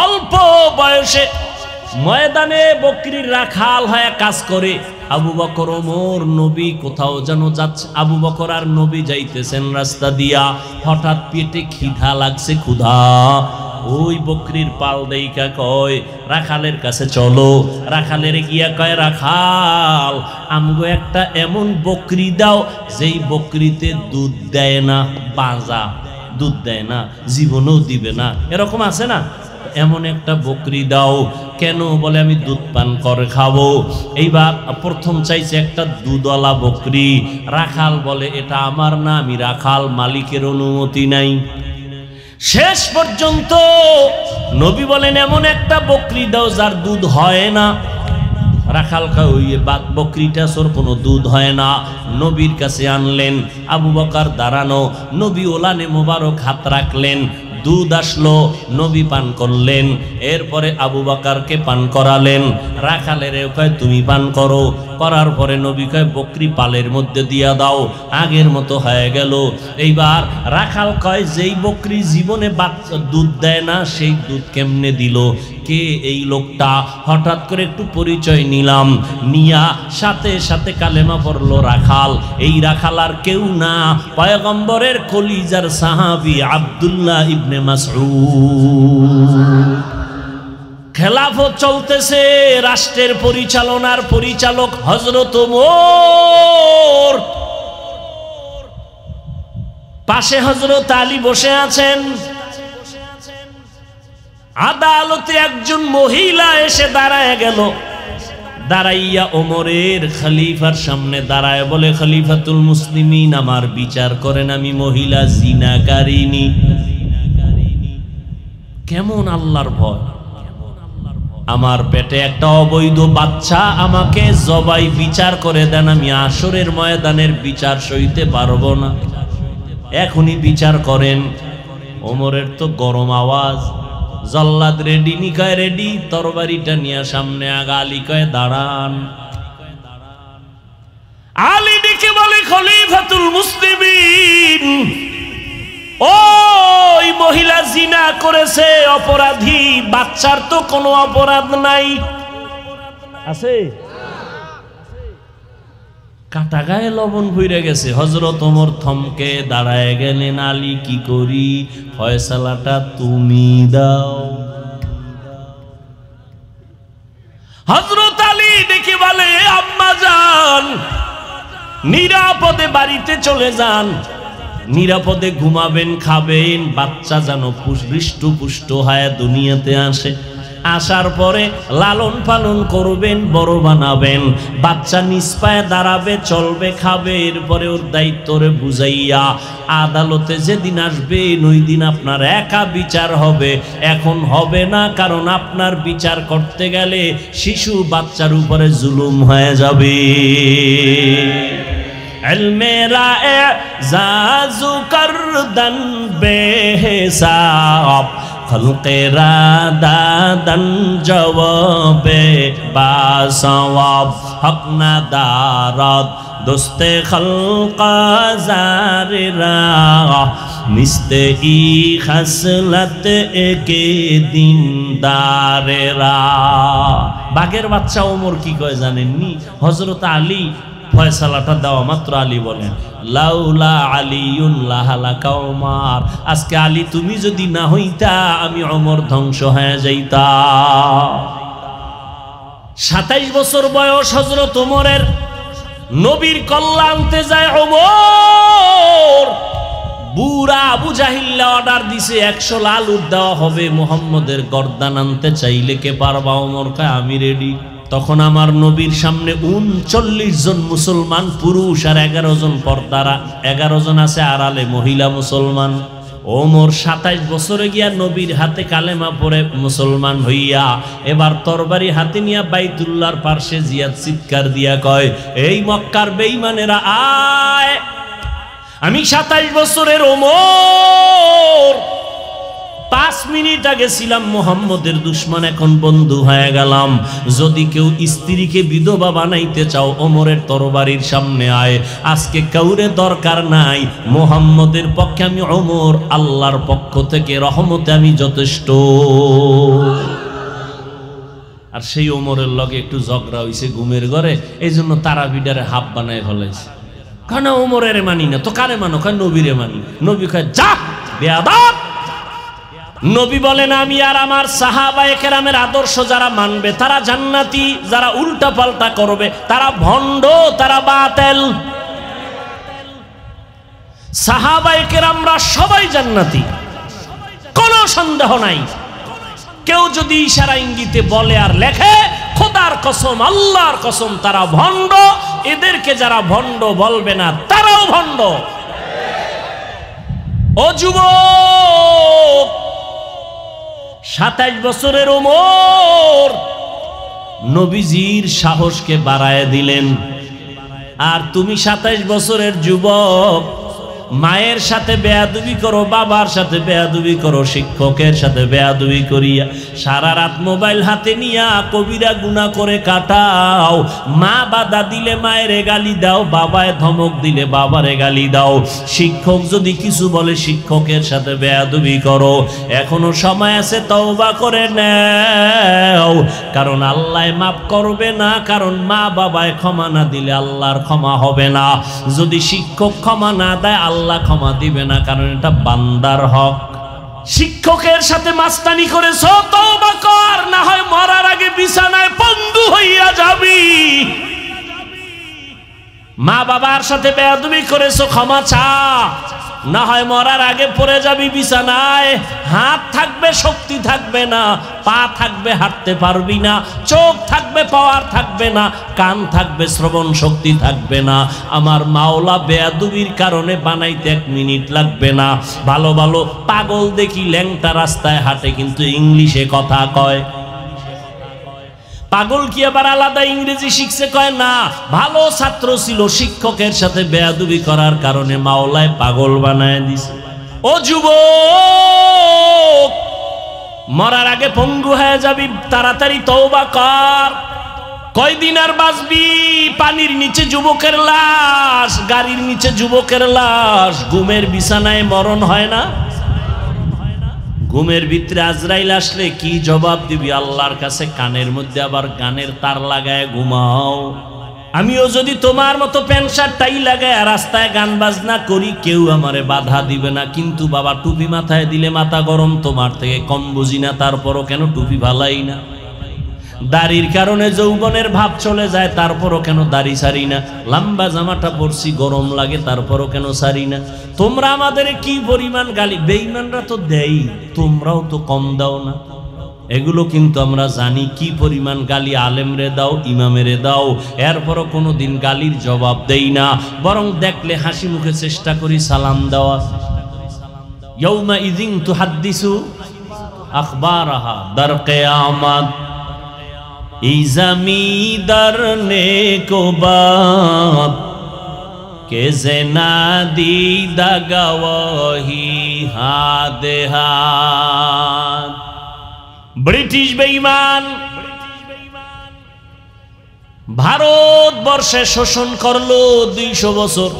অল্প বয়সে ময়দানে বকরির রাখাল হয়ে কাজ করে। আবু বকর ওমর নবী কোথাও যেন যাচ্ছে, আবু বকর আর নবী যাইতেছেন রাস্তা দিয়া, হঠাৎ পেটে খিদা লাগছে, ক্ষুধা। ওই বকরির পাল দেইকা কয় রাখালের কাছে চলো। রাখালের গিয়া কয় রাখাল আমগো একটা এমন বকরি দাও যেই বকরিতে দুধ দেয় না, বাজা দুধ দেয় না, জীবনও দিবে না, এরকম আছে না, এমন একটা বকরি দাও। কেন? বলে আমি দুধ পান করে খাবো। এইবার প্রথম চাইছে একটা দুধওয়ালা বকরি। রাখাল বলে এটা আমার না, আমি রাখাল, মালিকের অনুমতি নাই। শেষ পর্যন্ত নবী বলেন এমন একটা বকরি দাও যার দুধ হয় না। রাখাল ওই বকরিটা সোর কোনো দুধ হয় না। নবীর কাছে আনলেন, আবু বকর দাঁড়ানো, নবী ওলানে মোবারক হাত রাখলেন, দুধ আসলো, নবী পান করলেন। এরপরে আবু বকরকে পান করালেন। রাখালের কয় তুমি পান করো। করার পরে নবী কয় বকরি পালের মধ্যে দিয়া দাও, আগের মতো হয়ে গেল। এইবার রাখাল কয় যেই বকরি জীবনে বাচ্চা দুধ দেয় না সেই দুধ কেমনে দিল? কে এই লোকটা? হঠাৎ করে একটু পরিচয় নিলাম, নিয়া সাথে সাথে কালেমা পড়লো রাখাল। এই রাখাল আর কেউ না, পয়গম্বরের কলিজার সাহাবী আব্দুল্লাহ ইবনে মাসউদ। খেলাফত চলতেছে, রাষ্ট্রের পরিচালনার পরিচালক হযরত ওমর, পাশে হযরত আলী বসে আছেন। আদালতে একজন মহিলা এসে দাঁড়ায় গেল, দাঁড়াইয়া ওমরের খলিফার সামনে দাঁড়ায় বলে খলিফাতুল মুসলিমিন আমার বিচার করেন, আমি মহিলা জিনাকারিনী। কেমন আল্লাহর ভয়! আমার পেটে একটা অবৈধ বাচ্চা, আমাকে জবাই বিচার করে দেন, আমি আসরের ময়দানের বিচার সইতে পারবো না, এখনই বিচার করেন। ওমরের তো গরম আওয়াজ, জল্লাদ রেডি? নিকায় রেডি, তরবারিটা নিয়ে সামনে আগা। আলী কয় দাঁড়ান। আলী ডেকে বলে খলিফাতুল মুসলিমিন, ওই মহিলা জিনা করেছে, অপরাধী, বাচ্চার তো কোনো অপরাধ নাই। আছে? কাটা গায়ে লবণ ভইরা গেছে। হযরত ওমর থমকে দাঁড়ায় গেলেন। আলী কি করি? ফয়সালাটা তুমি দাও। হযরত আলী দেখে বলে আম্মা যান, নিরাপদে বাড়িতে চলে যান, নিরাপদে ঘুমাবেন, খাবেন, বাচ্চা যেন হৃষ্টপুষ্ট হয়ে দুনিয়াতে আসে। আসার পরে লালন পালন করবেন, বড় বানাবেন, বাচ্চা নিজ পায়ে দাঁড়াবে, চলবে, খাবে। এরপরে ওর দায়িত্বরে বুঝাইয়া আদালতে যেদিন আসবেন ওই দিন আপনার একা বিচার হবে। এখন হবে না, কারণ আপনার বিচার করতে গেলে শিশু বাচ্চার উপরে জুলুম হয়ে যাবে। ইলমেরা এজাজু করদন বেহিসাব, খলকেরা দাদন জবাবে বাসওয়াব, হক না দারাত দোস্তে খলকা জারেরা, মিস্তে ই খাসলত একে দিনদারেরা। বাঘের বাচ্চা ওমর কি কয় জানেননি? হযরত আলী ফয়সালাটা দেওয়া মাত্র আলী বলেন লাউলা আলিউন লাহালাকা ওমর, আজকে আলী তুমি যদি না হইতা আমি ওমর ধ্বংস হয়ে যাইতা। 27 বছর বয়স হযরত ওমরের। নবীর কল্লা আনতে যায় ওমর। বুড়া আবু জাহিল্লা অর্ডার দিছে 100 লাল উট দেওয়া হবে, মুহাম্মদের গর্দান আনতে চাইলে কে পারবা? ওমর কয় আমি রেডি। তখন আমার নবীর সামনে 39 জন মুসলমান পুরুষ আর 11 জন পর্দারা, 11 জন আছে আড়ালে মহিলা মুসলমান। ওমর 27 বছরে গিয়া নবীর হাতে কালেমা পড়ে মুসলমান হইয়া এবার তরবারি হাতে নিয়া বাইতুল্লাহর পাশে জিয়াদ চিৎকার দিয়া কয়, এই মক্কার বেঈমানেরা আয়, আমি 27 বছরের ওমর। 5 মিনিট আগে ছিলাম মুহাম্মদের দুশমন, এখন বন্ধু হয়ে গেলাম। যদি কেউ স্ত্রীকে বিধবা বানাইতে চাও ওমরের তরবারির সামনে আয়। আজকে কাউরে দরকার নাই, মুহাম্মদের পক্ষে আমি ওমর, আল্লাহর পক্ষ থেকে রহমতে আমি যথেষ্ট। আর সেই ওমরের লগে একটু ঝগড়া হইছে ঘুমের ঘরে, এই জন্য তারাবিডারে হাফ বানায় ফেলাইছে। কেন ওমরের মানি না তো কারে মানো? কয় নবীরে মানি। নবী কয় যা বেয়াদব। নবী বলেন আমি আর আমার সাহাবায়ে কেরামের আদর্শ যারা মানবে তারা জান্নাতি, যারা উল্টা পাল্টা করবে তারা ভণ্ড, তারা বাতিল। সাহাবায়ে কেরামরা সবাই জান্নাতি, কোনো সন্দেহ নাই। কেউ যদি ইশারা ইঙ্গিতে বলে আর লেখে, খোদার কসম আল্লাহর কসম তারা ভণ্ড। এদেরকে যারা ভণ্ড বলবে না তারাও ভণ্ড। ও যুবক, 27 বছরের ওমর নবীজির সাহসকে বাড়ায় দিলেন। আর তুমি 27 বছরের যুবক, মায়ের সাথে বেয়াদবি করো, বাবার সাথে বেয়াদবি করো, শিক্ষকের সাথে বেয়াদবি করিয়া সারা রাত মোবাইল হাতে নিয়া কবিরা গুনাহ করে কাটাও। মা বাধা দিলে মায়ের গালি দাও, বাবায় ধমক দিলে বাবারে গালি দাও, শিক্ষক যদি কিছু বলে শিক্ষকের সাথে বেয়াদবি করো। এখনো সময় আছে, তওবা করে নাও, কারণ আল্লাহ মাফ করবে না। কারণ মা বাবায় ক্ষমা না দিলে আল্লাহর ক্ষমা হবে না। যদি শিক্ষক ক্ষমা না দেয় আল্লাহ ক্ষমা দিবে না, কারণ এটা বান্দার হক। শিক্ষকের সাথে মাস্তানি করেছো, তওবা কর, না হয় মরার আগে বিছানায় পঙ্গু হইয়া যাবি। মা বাবার সাথে বেয়াদবি করেছো, ক্ষমা চা, না হয় মরার আগে পড়ে যাবি বিছানায়। হাত থাকবে শক্তি থাকবে না, পা থাকবে হাঁটতে পারবি না, চোখ থাকবে পাওয়ার থাকবে না, কান থাকবে শ্রবণ শক্তি থাকবে না। আমার মাওলা বেয়াদবির কারণে বানাইতে 1 মিনিট লাগবে না। ভালো ভালো পাগল দেখি ল্যাংটা রাস্তায় হাঁটে কিন্তু ইংলিশে কথা কয়। পাগল কি আবার আলাদা ইংরেজি শিখছে? কয় না, ভালো ছাত্র ছিল, শিক্ষকের সাথে বেয়াদবি করার কারণে মাওলায় পাগল বানায় দিছে। ও যুবক, মরার আগে পঙ্গু হয়ে যাবি, তাড়াতাড়ি তওবা কর। কয়দিন আর বাঁচবি? পানির নিচে যুবকের লাশ, গাড়ির নিচে যুবকের লাশ। ঘুমের বিছানায় মরণ হয় না? ঘুমের ভিতরে আজরাইল আসলে কি জবাব দিবি আল্লাহর কাছে? কানের মধ্যে আবার গানের তার লাগায় ঘুমাও। আমিও যদি তোমার মতো প্যান্ট শার্ট টাই লাগায় রাস্তায় গান বাজনা করি, কেউ আমারে বাধা দিবে না। কিন্তু বাবা টুপি মাথায় দিলে মাথা গরম, তোমার থেকে কম বুঝি না, তারপরও কেন টুপি ভালাই না? দাড়ির কারণে যৌবনের ভাব চলে যায়, তারপরও কেন দাড়ি ছাড়ি না? লম্বা জামাটা পরছি গরম লাগে, তারপরও কেন ছাড়ি না? তোমরা আমাদের কি পরিমাণ গালি, বেঈমানরা তো দেই, তোমরাও তো কম দাও না। এগুলো কিন্তু আমরা জানি কি পরিমাণ গালি আলেমরে দাও, ইমামেরে দাও, এরপরও কোনো দিন গালির জবাব দেই না, বরং দেখলে হাসি মুখে চেষ্টা করি সালাম দেওয়া। ইয়াউমা ইযিন তুহাদ্দিসু আখবারাহা দার কিয়ামত এই জমিদার নেকো বাত কে জেনা দিদা গওয়াহি হাদে হাত। ব্রিটিশ বেঈমান ভারতবর্ষে শোষণ করলো 200 বছর,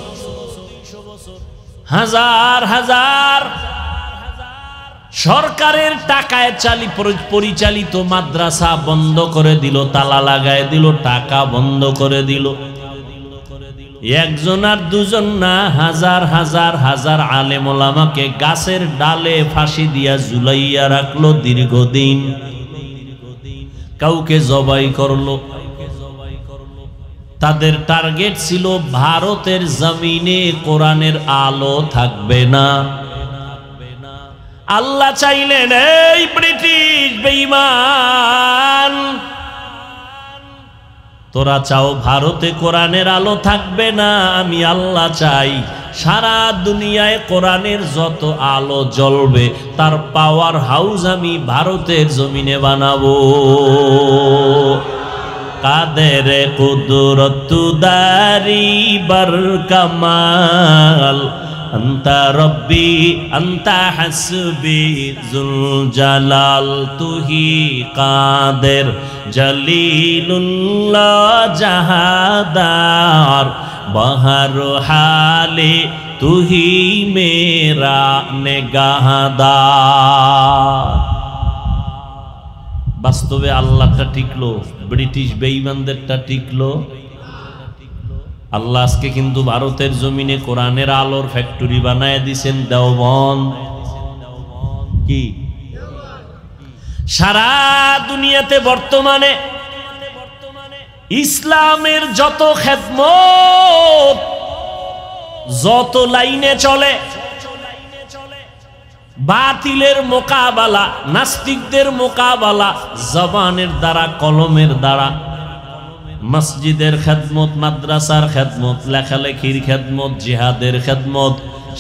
হাজার হাজার সরকারের টাকায় পরিচালিত মাদ্রাসা বন্ধ করে দিল, তালা লাগায় দিল, টাকা বন্ধ করে দিল। একজন আর দুজন না, হাজার হাজার হাজার আলেম ওলামাকে গাছের ডালে ফাঁসি দিয়া ঝুলাইয়া রাখলো দীর্ঘদিন। কাউকে জবাই করলো। তাদের টার্গেট ছিল ভারতের জমিনে কোরআনের আলো থাকবে না। আল্লাহ চাইলেন এই ব্রিটিশ বেঈমান, তোরা চাও ভারতে কোরআনের আলো থাকবে না, আমি আল্লাহ চাই সারা দুনিয়ায় কোরআনের যত আলো জ্বলবে তার পাওয়ার হাউস আমি ভারতের জমিনে বানাবো। কাদের কুদরত দারি বার কামাল আন্তা রব্বি আন্তা হাসবি জুল জালাল তুহি কাদের জলিলুল্লাহ জাহাদার বহর হালে তুহি মেরা নেগাহদার। বাস্তবে আল্লাহটা টিকলো, ব্রিটিশ বেঈমানদেরটা টিকলো। আল্লাহ আজকে কিন্তু ভারতের জমিনে কোরআনের আলোর ফ্যাক্টরি বানায় দিছেন দেওবন্দ। কি সারা দুনিয়াতে বর্তমানে ইসলামের যত খেদমত যত লাইনে চলে, বাতিলের মোকাবেলা, নাস্তিকদের মোকাবেলা জবানের দ্বারা, কলমের দ্বারা, মসজিদের খেদমত, মাদ্রাসার খেদমত, লেখালেখির খেদমত, জিহাদের খেদমত,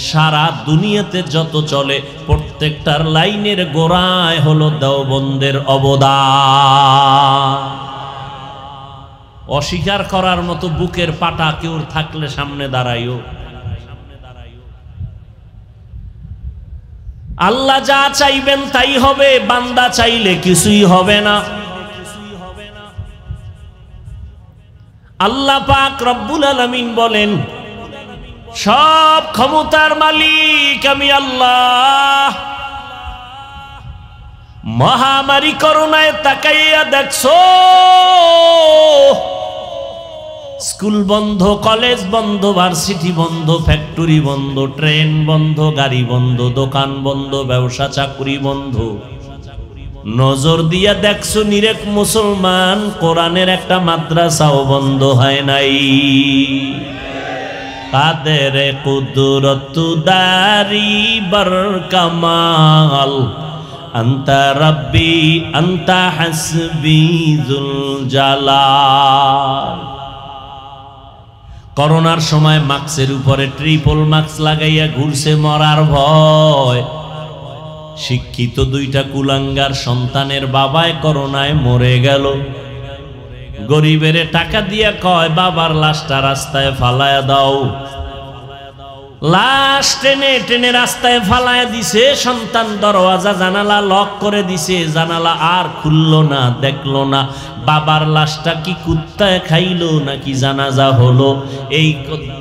সারা দুনিয়াতে যত চলে প্রত্যেকটার লাইনের গোড়ায় হলো দেওবন্দের অবদান। অস্বীকার করার মতো বুকের পাটা কেউ থাকলে সামনে দাঁড়াইও। আল্লাহ যা চাইবেন তাই হবে, বান্দা চাইলে কিছুই হবে না। আল্লাহ পাক রব্বুল আলামিন বলেন, সব ক্ষমতার মালিক আমি আল্লাহ। মহামারী করোনায় তাকাইয়া দেখছো, স্কুল বন্ধ, কলেজ বন্ধ, ভার্সিটি বন্ধ, ফ্যাক্টরি বন্ধ, ট্রেন বন্ধ, গাড়ি বন্ধ, দোকান বন্ধ, ব্যবসা চাকুরি বন্ধ। নজর দিয়া দেখছো নিরেক মুসলমান, কোরআনের একটা মাদ্রাসাও বন্ধ হয় নাই। কাদের কুদরত দারি বর কামাল, আন্তা রব্বি আন্তা হাসবি যুল জালাল। করোনার সময় মাস্কের উপরে ট্রিপল মাস্ক লাগাইয়া ঘুরছে মরার ভয়। শিক্ষিত দুইটা কুলাঙ্গার সন্তানের বাবায় করোনায় মরে গেল। গরিবের টাকা দিয়া কয় বাবার লাশটা রাস্তায় ফালায়া দাও। লাশ টেনে টেনে রাস্তায় ফালায়া দিছে। সন্তান দরওয়াজা জানালা লক করে দিছে, জানালা আর খুললো না, দেখলো না বাবার লাশটা কি কুত্তায় খাইলো নাকি জানাজা হলো। এই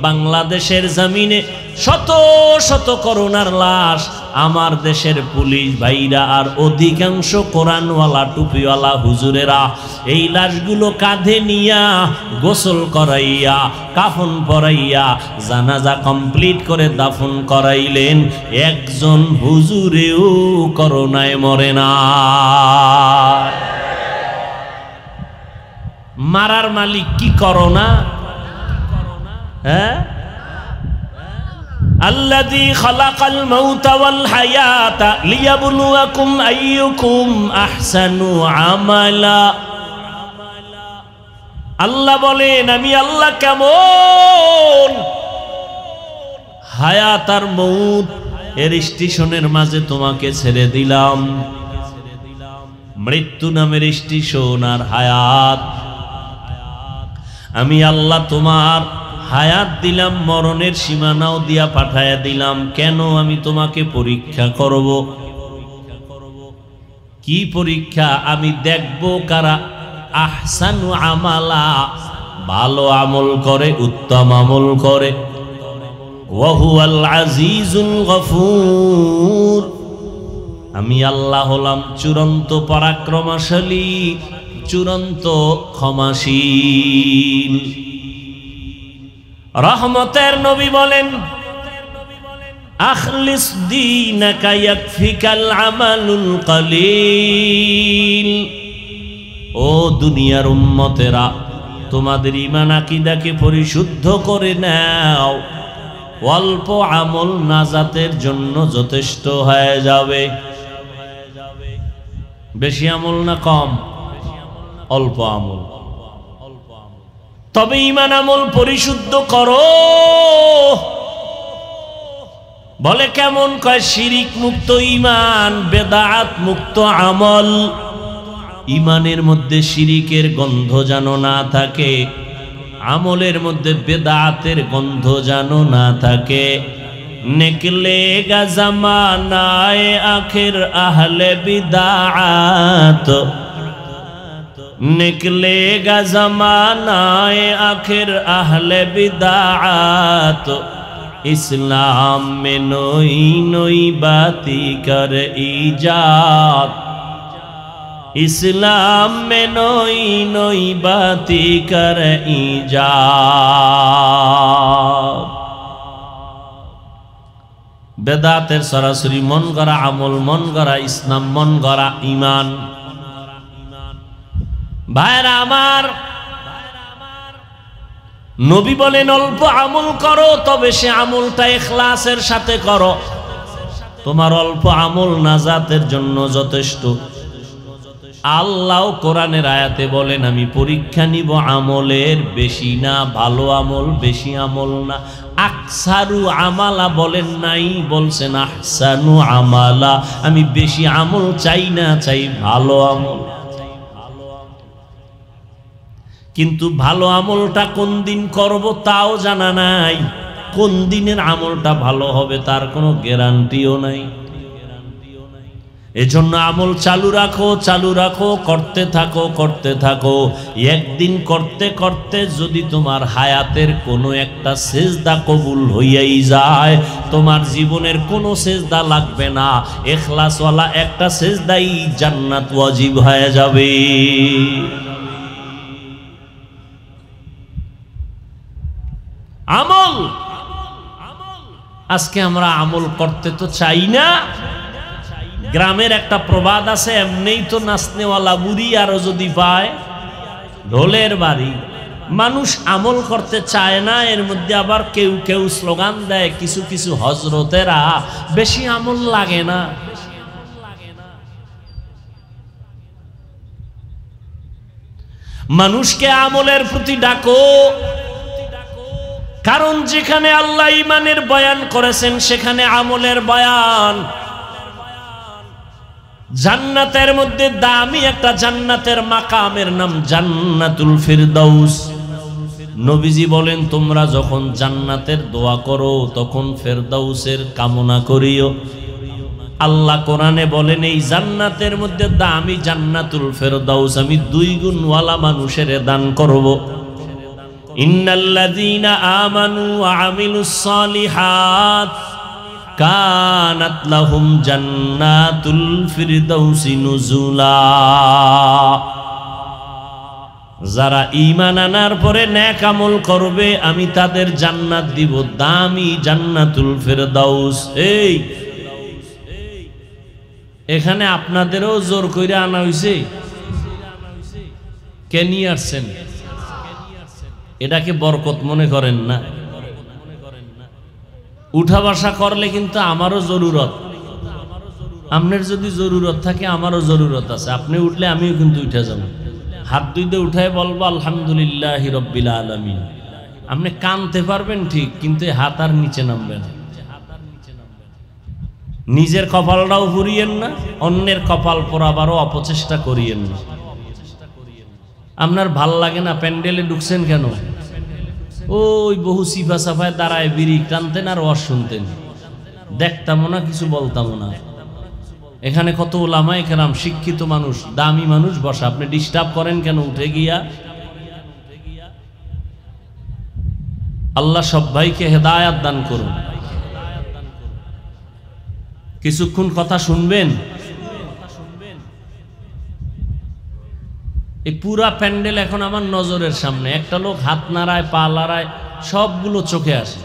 বাংলাদেশের জমিনে শত শত করোনার লাশ। আমার দেশের পুলিশ ভাইরা আর অধিকাংশ কোরআনওয়ালা টুপিওয়ালা হুজুরেরা এই লাশগুলো কাঁধে নিয়া গোসল করাইয়া, কাফন পরাইয়া, জানাজা কমপ্লিট করে দাফন করাইলেন। একজন হুজুরেও করোনায় মরে না। মারার মালিক কি করোনা? হ্যাঁ, আল্লাযী খালাকাল মাউতা ওয়াল হায়াতা লিয়াবলুয়াকুম আইয়ুকুম আহসানু আমালা। আল্লাহ বলেন আমি আল্লাহ কেমন। হায়াত আর মউত এর স্টেশনের মাঝে তোমাকে ছেড়ে দিলাম। মৃত্যু নামের স্টেশন আর হায়াত। আমি আল্লাহ তোমার হায়াত দিলাম, মরণের সীমানাও দিয়া পাঠায়া দিলাম। কেন? আমি তোমাকে পরীক্ষা করব। কি পরীক্ষা? আমি দেখব কারা আহসানু আমালা, ভালো আমল করে, উত্তম আমল করে। ওয়া হুয়াল আজিজুল গফুর। আমি আল্লাহ হলাম চূড়ান্ত পরাক্রমশালী, চূড়ান্ত ক্ষমাশীল। রহমতের নবী বলেন, আখলিস দীনাকা ইয়াকফিকাল আমালুল কলিল। ও দুনিয়ার উম্মতেরা, তোমাদের ঈমান আকীদাকে পরিশুদ্ধ করে নাও। অল্প আমল নাজাতের জন্য যথেষ্ট হয়ে যাবে। বেশি আমল না কম? অল্প আমল। তবে ঈমান আমল পরিশুদ্ধ করো। বলে কেমন? কয় শিরিক মুক্ত ঈমান, বেদাত মুক্ত আমল। ঈমানের মধ্যে শিরিকের গন্ধ যেন না থাকে, আমলের মধ্যে বেদাতের গন্ধ যেন না থাকে। নিকলেগা জামানায়ে আখির আহলে বিদাত, निकलेगा ज़मानाए आखिर अहले बिदात। इस्लाम में नई नई बाती कर ईजाद। इस्लाम में नई नई बाती कर इजाब বেদাতের সরাসরি মন গড়া আমল, মন গড়া ইসলাম, মন গড়া ঈমান। ভাইরা আমার, নবী বলেন অল্প আমল করো, তবে সে আমলটা ইখলাসের সাথে করো। তোমার অল্প আমল নাজাতের জন্য যথেষ্ট। আল্লাহ কোরআনের আয়াতে বলেন আমি পরীক্ষা নিব আমলের, বেশি না। ভালো আমল, বেশি আমল না। আকসারু আমালা বলেন নাই, বলছেন আহসানু আমালা। আমি বেশি আমল চাই না, চাই ভালো আমল। কিন্তু ভালো আমলটা কোন দিন করব তাও জানা নাই। কোন দিনের আমলটা ভালো হবে তার কোনো গ্যারান্টিও নাই। এজন্য আমল চালু রাখো, চালু রাখো, করতে থাকো, করতে থাকো। একদিন করতে করতে যদি তোমার হায়াতের কোনো একটা সেজদা কবুল হইয়াই যায়, তোমার জীবনের কোনো সেজদা লাগবে না। ইখলাসওয়ালা একটা সেজদাই জান্নাত ওয়াজিব হয়ে যাবে। আমল, আজকে আমরা আমল করতে তো চাই না। গ্রামের একটা প্রবাদ আছে, এমনিই তো নাচনেওয়ালা বুড়ি আরো যদি পায় ঢোলের বাড়ি। মানুষ আমল করতে চায় না, এর মধ্যে আবার কেউ কেউ স্লোগান দেয়, কিছু কিছু হজরতেরা বেশি আমল লাগে না। মানুষকে আমলের প্রতি ডাকো, কারণ যেখানে আল্লাহ ঈমানের বয়ান করেছেন সেখানে আমলের বয়ান। জান্নাতের মধ্যে দামি একটা জান্নাতের মাকামের নাম জান্নাতুল ফিরদাউস। নবীজি বলেন তোমরা যখন জান্নাতের দোয়া করো তখন ফিরদাউসের কামনা করিও। আল্লাহ কোরআনে বলেন এই জান্নাতের মধ্যে দামি জান্নাতুল ফিরদাউস আমি 2 গুণওয়ালা মানুষের দান করব। ইন্নাল্লাযীনা আমানু ওয়া আমিলুস সালিহাত কানাত লাহুম জান্নাতুল ফিরদাউসি নুজুলা। যারা ঈমান আনার পরে নেক আমল করবে আমি তাদের জান্নাত দিব, দামি জান্নাতুল ফিরদাউস। এই এখানে আপনাদেরও জোর কইরা আনা হইছে, কে নিয়ে আসছেন? এটাকে বরকত মনে করেন না? উঠা বসা করলে কিন্তু আমারও জরুরত। আপনার যদি জরুরত থাকে আমারও জরুরত আছে। আপনি উঠলে আমিও কিন্তু উঠে যাব। হাত দুইতে উঠায় বলবো আলহামদুলিল্লাহি রাব্বিল আলামিন। আপনি কানতে পারবেন ঠিক, কিন্তু হাত আর নিচে নামবেন। নিজের কপালটাও পুরিয়েন না, অন্যের কপাল পোড়াবারও অপচেষ্টা করিয়েন না। আপনার ভাল লাগে না? প্যান্ডেলে ঢুকছেন কেন? ওই বহু সিফা সাফায় দাঁড়ায় বিড়ি টানতেন আর ওয়াজ শুনতেন, দেখতামও না, কিছু বলতামও না। এখানে কত ওলামায়ে কেরাম শিক্ষিত মানুষ, দামি মানুষ বসা, আপনি ডিস্টার্ব করেন কেন উঠে গিয়া? আল্লাহ সব ভাইকে হেদায়াত দান করুন। কিছুক্ষণ কথা শুনবেন। এই পুরা প্যান্ডেল এখন আমার নজরের সামনে। একটা লোক হাত নাড়ায়, পা নাড়ায়, সবগুলো চোখে আসে।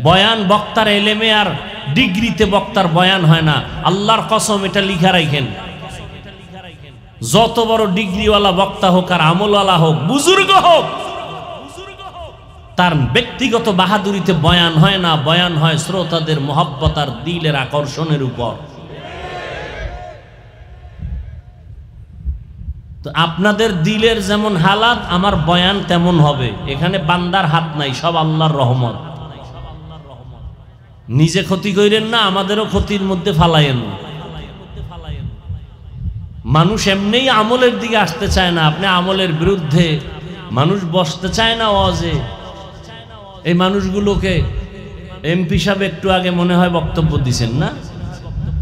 বয়ান বক্তার এলেমে আর ডিগ্রিতে বক্তার বয়ান হয় না। আল্লাহর কসম এটা লিখা রাখেন, যত বড় ডিগ্রিওয়ালা বক্তা হোক আর আমলওয়ালা হোক, বুজুর্গ হোক, তার ব্যক্তিগত বাহাদুরিতে বয়ান হয় না। বয়ান হয় শ্রোতাদের মহব্বত আর দিলের আকর্ষণের উপর। তো আপনাদের দিলের যেমন হালাত আমার বয়ান তেমন হবে। এখানে বান্দার হাত নাই, সব আল্লাহর রহমত। নিজে ক্ষতি করেন না, আমাদেরও ক্ষতির মধ্যে ফালাইয়েন না। মানুষ এমনিই আমলের দিকে আসতে চায় না। আপনি আমলের বিরুদ্ধে, মানুষ বসতে চায় না ওয়াজে। এই মানুষগুলোকে এমপি সাহেব একটু আগে মনে হয় বক্তব্য দিছেন না?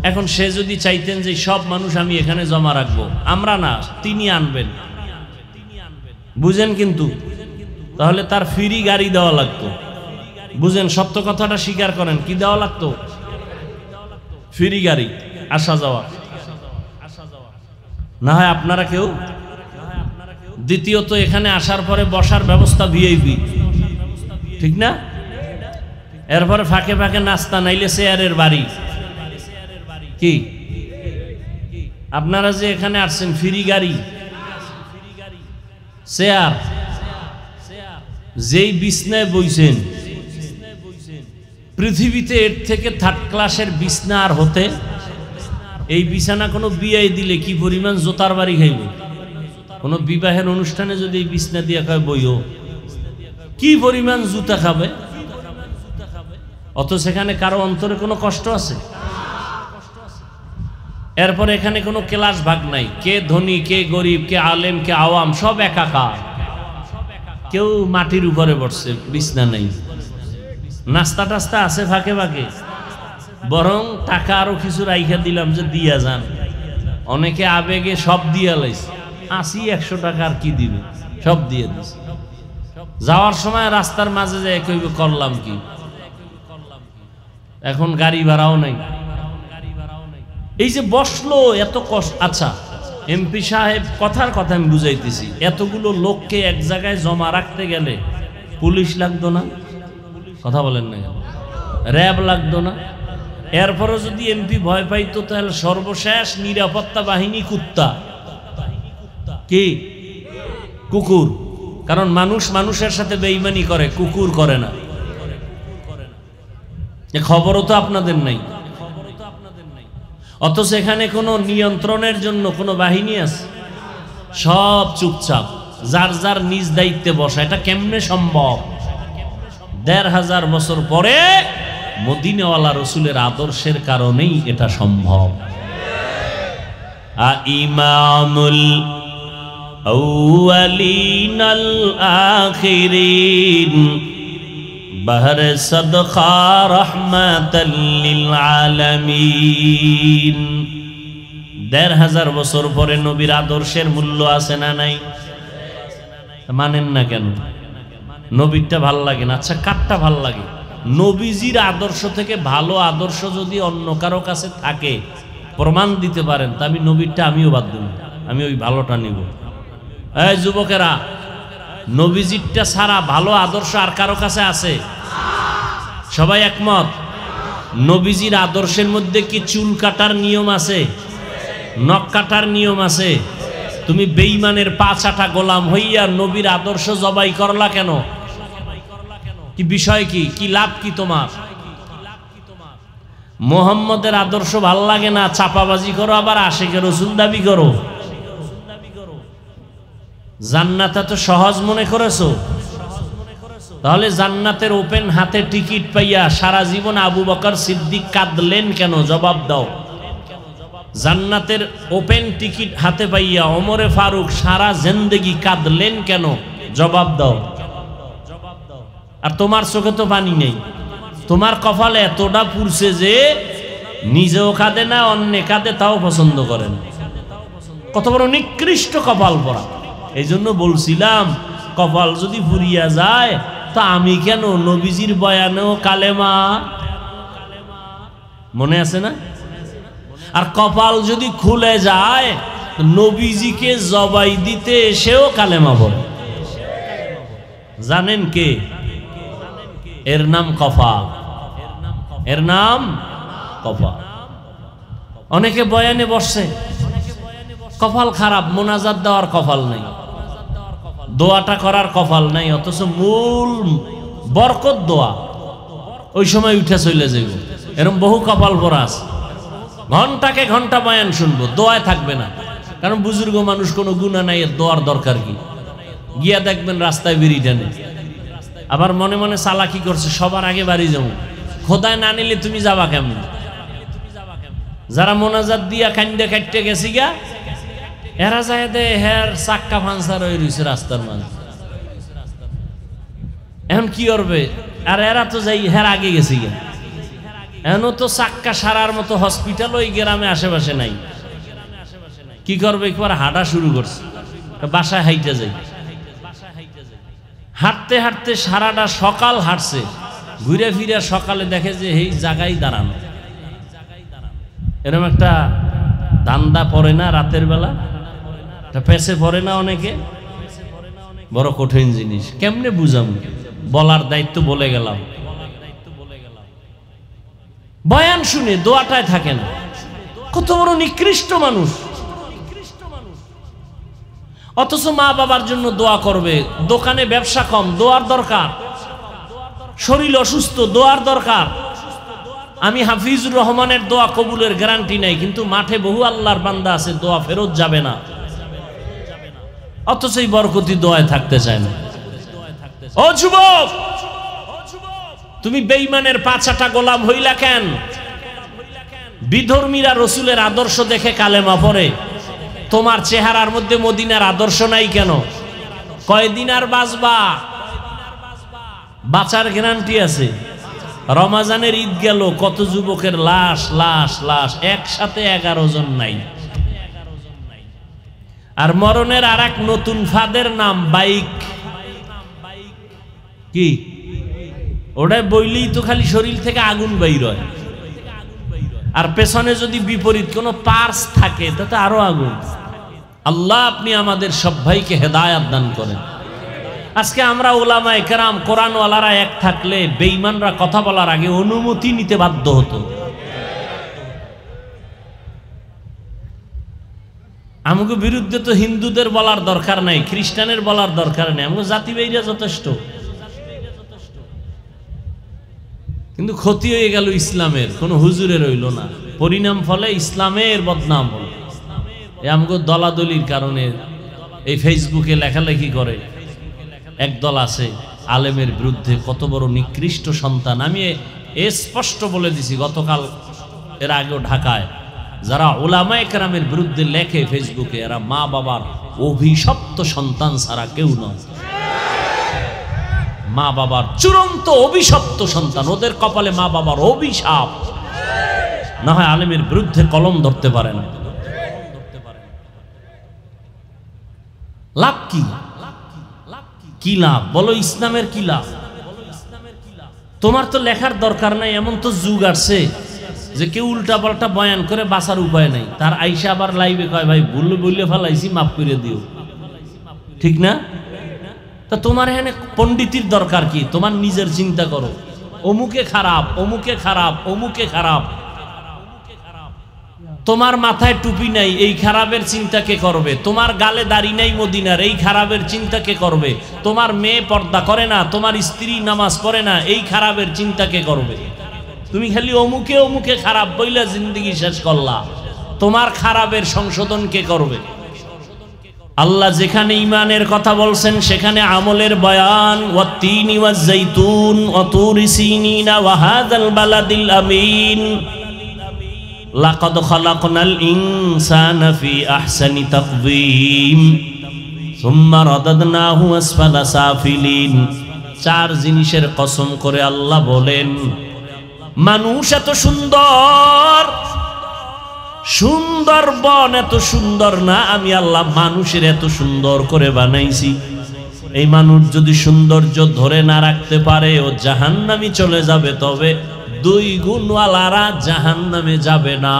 এখন সে যদি চাইতেন যে সব মানুষ আমি এখানে জমা রাখবো, আমরা না, তিনি আনবেন, বুঝেন? কিন্তু তাহলে তার ফ্রি গাড়ি দেওয়া লাগতো। বুঝেন? সত্য কথাটা স্বীকার করেন, কি দেওয়া লাগতো? ফ্রি গাড়ি, আসা যাওয়া। না হয় আপনারা কেউ। দ্বিতীয়ত এখানে আসার পরে বসার ব্যবস্থা ভিআইপি, ঠিক না? এরপরে ফাঁকে ফাঁকে নাস্তা, নাইলে চেয়ারের বাড়ি। কি আপনারা যে এখানে আসছেন ফ্রি গাড়ি, চেয়ার, যেই বিছনায় বইছেন পৃথিবীতে এর থেকে থার্ড ক্লাসের বিছনা আর হতে, এই বিছানা কোনো বিয়ে দিলে কি পরিমাণ জোতার বাড়ি খাইব। কোনো বিবাহের অনুষ্ঠানে যদি এই বিছনা দিয়ে খায় বইও, কি পরিমাণ জুতা খাবে। অত সেখানে কারো অন্তরে কোনো কষ্ট আছে? এরপর এখানে কোনো ক্লাস ভাগ নাই, কে ধনী কে গরিব, কে আলেম কে আওয়াম, সব একাকার। কেউ মাটির উপরে বসছে, বিছনা নেই। নাস্তা টাস্তা আছে ফাঁকে ফাঁকে, বরং টাকা আরো কিছু রাইখা দিলাম যে দিয়া যান। অনেকে আবেগে সব দিয়া লাইছে, 80-100 টাকা আর কি দিবে, সব দিয়ে দিছে। যাওয়ার সময় রাস্তার মাঝে যায় কইব করলাম কি, এখন গাড়ি ভাড়াও নাই। এই যে বসলো এত কষ্ট। আচ্ছা এমপি সাহেব, কথার কথা আমি বুঝাইতেছি, এতগুলো লোককে এক জায়গায় জমা রাখতে গেলে পুলিশ লাগতো না? কথা বলেন না, র্যাব লাগতো না? এরপরে যদি এমপি ভয় পাইতো তাহলে সর্বশেষ নিরাপত্তা বাহিনী কুত্তা, কি কুকুর। কারণ মানুষ মানুষের সাথে বেঈমানি করে, কুকুর করে না। এ খবরও তো আপনাদের নাই। অথচ এখানে কোনো নিয়ন্ত্রণের জন্য কোনো বাহিনী আছে? সব চুপচাপ, যার যার নিজ দায়িত্বে বসা। এটা কেমনে সম্ভব? ১৫০০ বছর পরে মদিনাওয়ালা রসুলের আদর্শের কারণেই এটা সম্ভব। ইমামুল আউয়ালিন আল আখিরিন বাহর সদকা রহমাতাল লিল আলামিন। ১৫০০ বছর পরে নবীর আদর্শের মূল্য আছে না নাই? মানেন না কেন? নবীরটা ভাল লাগে না? আচ্ছা কারটা ভাল লাগে? নবীজির আদর্শ থেকে ভালো আদর্শ যদি অন্য কারো কাছে থাকে, প্রমাণ দিতে পারেন, তা আমি নবীরটা আমিও বাদ দেব, আমি ওই ভালোটা নিব। এই যুবকেরা, নবীজিরটা ছাড়া ভালো আদর্শ আর কারো কাছে আছে? সবাই একমত? নবীজির আদর্শের মধ্যে কি চুল কাটার নিয়ম আছে? নখ কাটার নিয়ম আছে? তুমি বেঈমানের পা চাটা গোলাম হইয়া নবীর আদর্শ জবাই করলা কেন? কি বিষয় কি? কি লাভ কি তোমার? মোহাম্মদের আদর্শ ভাল লাগে না, চাপাবাজি করো, আবার আশিকের রাসূল দাবি করো। জান্নাত তো সহজ মনে করেছো? তাহলে জান্নাতের ওপেন হাতে টিকিট পাইয়া সারা জীবন আবু বকর সিদ্দিক কাঁদলেন কেন? জবাব দাও। জান্নাতের ওপেন টিকিট হাতে পাইয়া ওমরে ফারুক সারা জিন্দেগি কাঁদলেন কেন? জবাব দাও। আর তোমার চোখে তো পানি নেই, তোমার কপালে এতটা পুরছে যে নিজেও কাঁদে না, অন্যে কাঁদে তাও পছন্দ করেন। কত বড় নিকৃষ্ট কপাল পরা। এই জন্য বলছিলাম, কপাল যদি ফুরিয়া যায় তা আমি কেন? নবীজির বয়ানেও কালেমা মনে আছে না? আর কপাল যদি খুলে যায়, নবীজিকে জবাই দিতে এসেও কালেমা বলে। জানেন কে? এর নাম কপাল, এর নাম কপাল। অনেকে বয়ানে বসছে, কপাল খারাপ, মোনাজাত দেওয়ার কপাল নাই, দোয়াটা করার কপাল নাই, অথচ মূল বরকত দোয়া ওই সময় উঠে চলে যাইব। এরকম বহু কপাল পরা আছে। ঘন্টাকে ঘন্টা বয়ান শুনবো, দোয়ায় থাকবে না। কারণ বুজুর্গ মানুষ, কোনো গুনাহ নাই, এর দোয়ার দরকার কি? গিয়া দেখবেন রাস্তায় বিড়ি টানে, আবার মনে মনে চালাকি করছে, সবার আগে বাড়ি যাবো। খোদায় না নিলে তুমি যাবা কেমন? যারা মোনাজাত দিয়া কান্দে কাটতে গেছি গা, এরা যায় দে হের চাক্কা ফান্সার হয়ে রয়েছে রাস্তার মাঝে। এখন কি করবে? আর এরা তো যাই হের আগে গেছি গা, এখনো তো চাক্কা সারার মতো হসপিটাল ওই গ্রামে আশেপাশে নাই। কি করবে? একবার হাঁটা শুরু করছে, বাসায় হাইটে যাই। হাঁটতে হাঁটতে সারাটা সকাল হাঁটছে, ঘুরে ফিরে সকালে দেখে যে এই জায়গায় দাঁড়ানো। এরকম একটা ধান্দা পড়ে না রাতের বেলা? পেছে পড়ে না অনেকে, বড় কঠিন জিনিস, কেমনে বুঝাম? বলার দায়িত্ব বলে গেলাম। বয়ান শুনে দোয়াটায় থাকে না, কত বড় নিকৃষ্ট মানুষ। অথচ মা বাবার জন্য দোয়া করবে, দোকানে ব্যবসা কম, দোয়ার দরকার, শরীর অসুস্থ, দোয়ার দরকার। আমি হাফিজুর রহমানের দোয়া কবুলের গ্যারান্টি নাই, কিন্তু মাঠে বহু আল্লাহর বান্দা আছে দোয়া ফেরত যাবে না, অথচ এই বরকতি দোয়ায় থাকতে চায় না। ও যুবক, তুমি বেঈমানের পাঁচাটা গোলাম হইলা কেন? বিধর্মীরা রসুলের আদর্শ দেখে কালেমা পড়ে, তোমার চেহারার মধ্যে মদিনার আদর্শ নাই কেন? কয়দিন আর বাঁচবা? বাঁচার গ্যারান্টি আছে? রমাজানের ঈদ গেল, কত যুবকের লাশ লাশ লাশ, একসাথে 11 জন নাই। আর মরণের আর এক নতুন ফাঁদের নাম বাইক। কি ওটা বইলেই তো খালি শরীর থেকে আগুন বাইর হয়, আর পেছনে যদি বিপরীত কোনো পার্স থাকে তাতে আরো আগুন। আল্লাহ আপনি আমাদের সব ভাইকে হেদায়াত দান করেন। আজকে আমরা উলামায়ে কেরাম কোরআনওয়ালারা এক থাকলে বেঈমানরা কথা বলার আগে অনুমতি নিতে বাধ্য হতো। আমাকে বিরুদ্ধে তো হিন্দুদের বলার দরকার নাই, খ্রিস্টানের বলার দরকার নেই, আমাকে জাতি বাইরা যথেষ্ট। কিন্তু ক্ষতি হয়ে গেল ইসলামের, কোন হুজুরের রইল না, পরিণাম ফলে ইসলামের বদনাম হল। আমাকে দলাদলির কারণে এই ফেসবুকে লেখালেখি করে একদল আছে আলেমের বিরুদ্ধে, কত বড় নিকৃষ্ট সন্তান। আমি স্পষ্ট বলে দিছি গতকাল, এর আগেও ঢাকায়, যারা উলামায়ে কেরামের বিরুদ্ধে লেখে ফেসবুকে, এরা মা বাবার অভিশপ্ত সন্তান ছাড়া কেউ নয়। মা বাবার চূড়ান্ত অভিশপ্ত সন্তান, ওদের কপালে মা বাবার অভিশাপ, না হয় আলেমের বিরুদ্ধে কলম ধরতে পারে না। লাভ কি? কি লাভ বলো? ইসলামের কি লাভ? তোমার তো লেখার দরকার নাই, এমন তো যুগ আসছে যে কেউ উল্টা পাল্টা বয়ান করে বাঁচার উপায় নাই, তার আইসা আবার লাইভে কয় ভাই ভুল বললে ফেলাইছি, মাফ করে দিও। ঠিক না? তা তোমার এখানে পণ্ডিতির দরকার কি? তোমার নিজের চিন্তা করো, অমুকে খারাপ, অমুকে খারাপ, অমুকে খারাপ। তোমার মাথায় টুপি নাই, এই খারাপের চিন্তা কে করবে? তোমার গালে দাড়ি নাই মদিনার, এই খারাপের চিন্তা কে করবে? তোমার মেয়ে পর্দা করে না, তোমার স্ত্রী নামাজ পড়ে না, এই খারাপের চিন্তা কে করবে? তুমি খালি অমুকে অমুকে খারাপ বইলা জিন্দগি শেষ করলা, তোমার খারাপের সংশোধন কে করবে? আল্লাহ যেখানে ঈমানের কথা বলছেন সেখানে আমলের বয়ান। ওয়াত্তিনি ওয়াজ্জাইতুন ওয়া তুরি সিনিনা ওয়া হাযাল বালাদিল আমিন লাকাদ খালাকনাল ইনসানা ফি আহসানি তাকওয়িম সুম্মা রাদাদনাহু আসফালা সাফিলিন। 4 জিনিসের কসম করে আল্লাহ বলেন, মানুষ এত সুন্দর, সুন্দরবন এত সুন্দর না, আমি আল্লাহ মানুষের এত সুন্দর করে বানাইছি। এই মানুষ যদি সৌন্দর্য ধরে না রাখতে পারে ও জাহান্নামে চলে যাবে, তবে 2 গুণওয়ালারা জাহান্নামে যাবে না।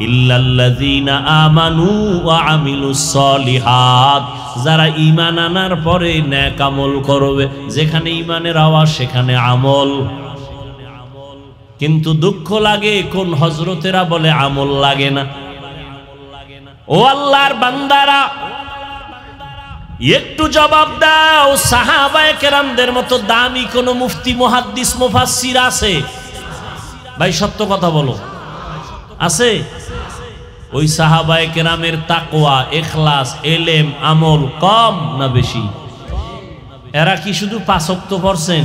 ইল্লাল্লাযীনা আমানু ওয়া আমিলুস সলিহাত, যারা ঈমান আনার পরে নেক আমল করবে। যেখানে ঈমানের আওয়াজ সেখানে আমল। কিন্তু দুঃখ লাগে কোন হযরতেরা বলে আমল লাগে না। ও আল্লাহর বান্দারা, একটু জবাব দাও, সাহাবায়ে কেরামদের মতো দামি কোন মুফতি, মুহাদ্দিস, মুফাসসির আছে? ভাই সত্য কথা বলো, আছে? ওই সাহাবায়ে কেরামের তাকওয়া, ইখলাস, ইলম, আমল কম না বেশি? এরা কি শুধু 5 ওয়াক্ত পড়ছেন?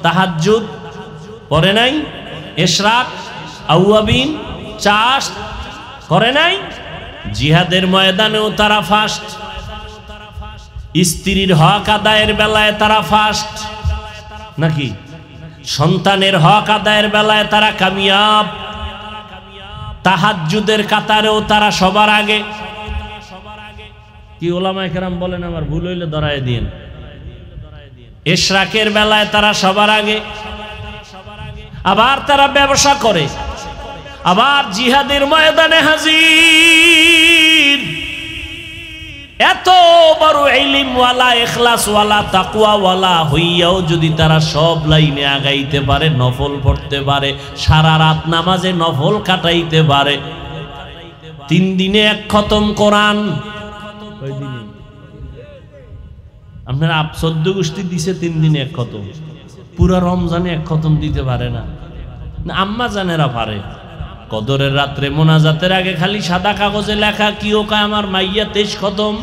তাহাজ্জুদ পড়ে নাই? ইশরাক, আওয়াবিন, চাষ করে নাই? জিহাদের ময়দানেও তারা ফার্স্ট, স্ত্রীর হক আদায়ের বেলায় তারা ফার্স্ট নাকি? সন্তানের হক আদায়ের বেলায় তারা কামিয়াব। তাহাজ্জুদের কাতারেও তারা সবার আগে। কি ওলামায়ে কেরাম বলেন, আমার ভুল হইলে ধরায় দিন। ইশরাকের বেলায় তারা সবার আগে। আবার তারা ব্যবসা করে, আবার জিহাদের ময়দানে হাজির। এত বড় ইলমওয়ালা, ইখলাসওয়ালা, তাকওয়াওয়ালা হইয়াও যদি তারা সব লাইনে আগাইতে পারে, নফল পড়তে পারে, সারা রাত নামাজে নফল কাটাইতে পারে, 3 দিনে 1 খতম কোরআন, কয় দিনে আপনারা 14 গোষ্ঠী দিছে 3 দিনে 1 খতম, পুরা রমজানে 1 খতম দিতে পারে না। আম্মা জানেরা পারে। কদরের রাত্রে মোনাজাতের আগে খালি সাদা কাগজে লেখা কি ও কয় আমার মাইয়া 23 খতম,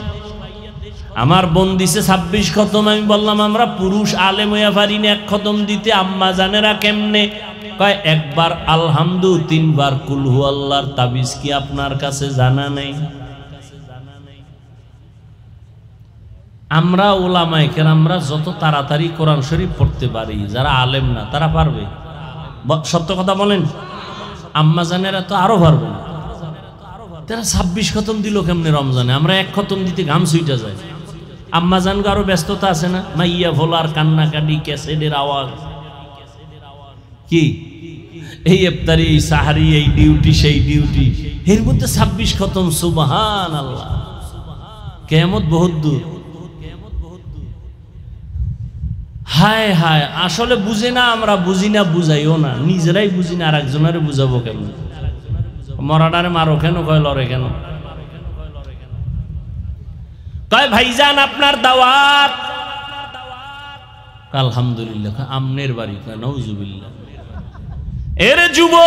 আমার বোন দিছে 26 খতম। আমি বললাম আমরা পুরুষ আলেম হইয়া পারি না 1 খতম দিতে, আম্মা জানেরা কেমনে? কয় একবার আলহামদু, 3 বার কুল হু আল্লাহর তাবিজ কি আপনার কাছে জানা নেই? আমরা ওলামায়ে কেরামরা যত তাড়াতাড়ি কোরআন শরীফ পড়তে পারি, যারা আলেম না তারা পারবে? সত্য কথা বলেন। আম্মা জানেরা তো আরো পারবে না। তারা 26 খতম দিল কেমনে রমজানে? আমরা 1 খতম দিতে ঘাম ছুইটা যায়। আম্মা জান আরো ব্যস্ততা আছে না, মাইয়া ভোলার কান্নাকাটি, ক্যাসেটের আওয়াজ, কি এই ইফতারি, এই সাহারি, এই ডিউটি, সেই ডিউটি, এর মধ্যে 26 খতম। সুবহানাল্লাহ, কিয়ামত বহুত দূর। হায় হায়, আসলে বুঝে না, আমরা বুঝি না, বুঝাইও না, নিজেরাই বুঝি না, আর একজনের বুঝাবো কেন? মরাডারে মারো কেন, কয় লড়ে কেন? কয় ভাইজান আপনার দাওয়াত। আলহামদুলিল্লাহ। আমনের বাড়ি? কয় নাউজুবিল্লাহ। এর যুবক,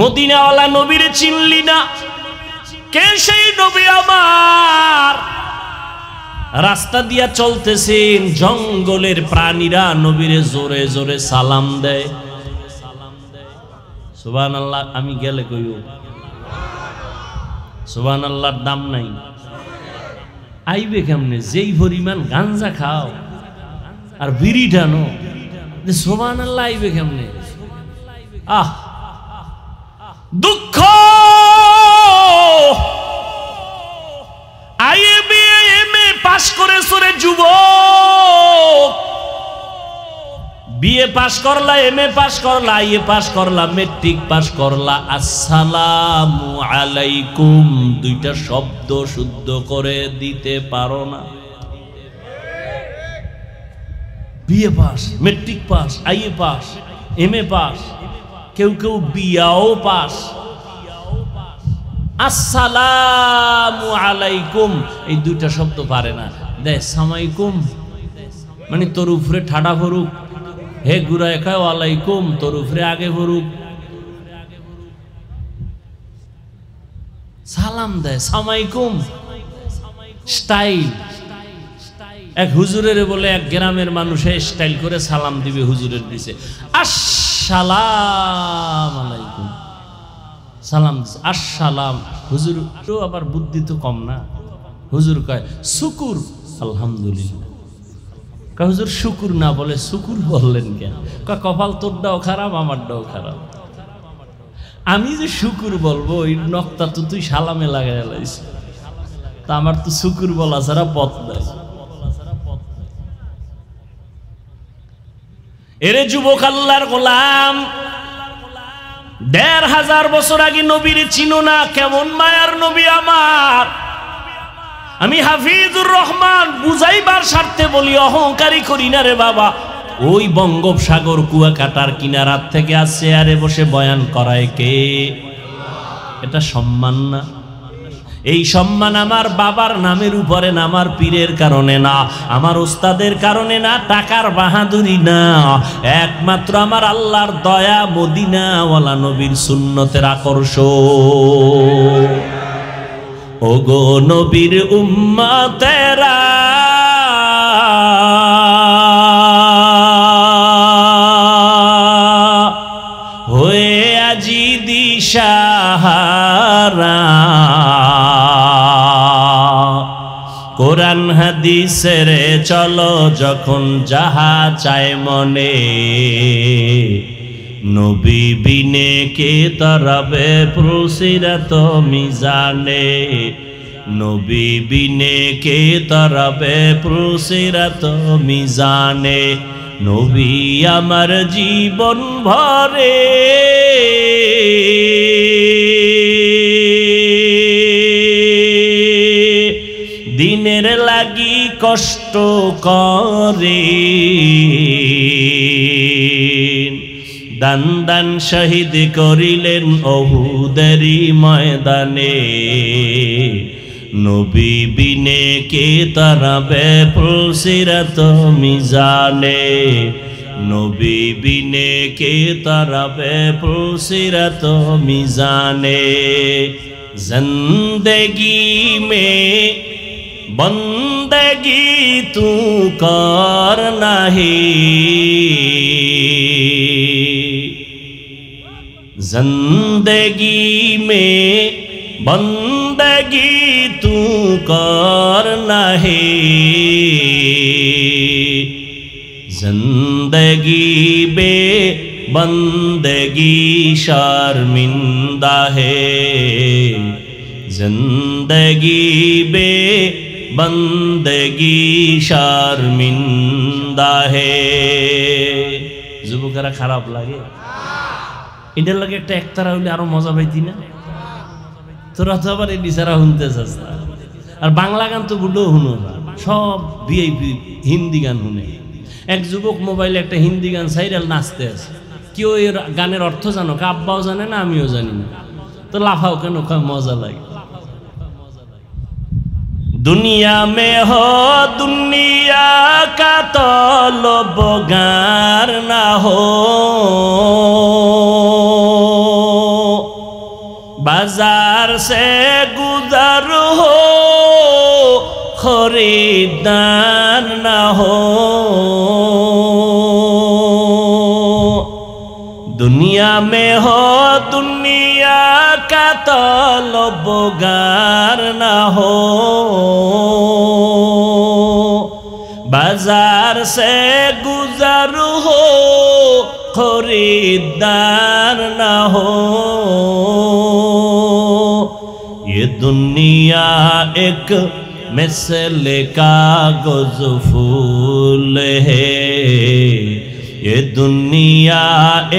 মদিনাওয়ালা নবীরে চিনলি না? কে সেই নবী আমার? রাস্তা দিয়া চলতেছেন, জঙ্গলের প্রাণীরা নবীরে জোরে জোরে সালাম দেয়। সুবহানাল্লাহ। আমি গেলে কইও সুবহানাল্লাহর দাম নাই। আইবে কেমনে? যেই পরিমাণ গাঞ্জা খাও আর বিড়ি টানো, সুবহানাল্লাহ আইবে কেমনে? আহ, দুঃখ। পাশ করে সরে যুবক, বিএ পাশ করলা, এমএ পাশ করলা, আইএ পাশ করলা, মেট্রিক পাশ করলা, আসসালামু আলাইকুম 2টা শব্দ শুদ্ধ করে দিতে পারো না। BA pass, matric pass, IA pass, MA pass, কেউ কেউ বিয়াও পাস, আসসালামু আলাইকুম এই 2টা শব্দ পারে না। দে সামাইকুম মানে তোর উপরে ঠাডা ভরুক, হে গুড়ায় খায় ওয়ালাইকুম তোর উপরে আগে ভরুক। সালাম দেয় সামাইকুম স্টাইল। এক হুজুরের বলে এক গ্রামের মানুষে স্টাইল করে সালাম দিবে, হুজুরের দিছে আসসালাম আলাইকুম, সালাম আসসালাম। হুজুর আবার বুদ্ধি তো কম না, হুজুর কয় শুকুর আলহামদুলিল্লাহ। কয় হুজুর শুকুর না বলে শুকুর বললেন কেন? কয় কপাল তোরটাও খারাপ আমারটাও খারাপ, আমি যে শুকুর বলবো ওই নকটা তো তুই সালামে লাগাই লাইস, তা আমার তো শুকুর বলা ছাড়া পথ নাই। এরে যুবক আল্লাহর গোলাম, ১৫০০ বছর আগে নবীর চিনো না? কেমন মায়ার নবী আমার। আমি হাফিজুর রহমান বুঝাইবার স্বার্থে বলি, অহংকারী করি না রে বাবা। ওই বঙ্গোপসাগর কুয়াকাটার কিনারার থেকে আসছে আরে বসে বয়ান করায় কে? এটা সম্মান না? এই সম্মান আমার বাবার নামের উপরে না, আমার পীরের কারণে না, আমার ওস্তাদের কারণে না, টাকার বাহাদুরি না, একমাত্র আমার আল্লাহর দয়া, মদিনাওয়ালা নবীর সুন্নতের আকর্ষণ। ওগো নবীর উম্মতেরা হয়ে আজি দিশাহারা, কোরআন হাদিসের চলো যখন যাহা চায় মনে, নবী বিনে কে তরবে পুলসিরাত মিজানে, নবী বিনে কে তরবে পুলসিরাত মিজানে, নবী আমার জীবন ভরে দিনের লাগি কষ্ট করে দান দান শহীদ করিলেন ওহুদেরই ময়দানে নবী বিনে কে তারাবে পুলসিরাত মিজানে নবী বিনে কে তারাবে পুলসিরাত মিজানে जिंदगी में बंदगी तू करना है जिंदगी में बंदगी तू करना है जिंदगी बे बंदगी शर्मिंदा है जिंदगी बे बंदगी शर्मिंदा है যুবকেরা খারাপ লাগে এটার লাগে একটা একতারা হইলে আরো মজা পাইতি না তোরা তো আবার এই বিচারা শুনতে চাস না আর বাংলা গান তো বুঝলেও শুনো না সব ভিআইপি হিন্দি গান শুনে এক যুবক মোবাইলে একটা হিন্দি গান সাইরাল নাচতে আছে কেউ এর গানের অর্থ জানো আব্বাও জানে না আমিও জানি না তো লাফাও কেন মজা লাগে दुनिया में हो दुनिया का तलबगार ना हो बाजार से गुजर हो खरीदार ना हो दुनिया में हो दुनिया का तलबगार ना हो बाजार से गुजर हो खरीदार ना हो ये दुनिया एक मिसल कागज फूल है ये दुनिया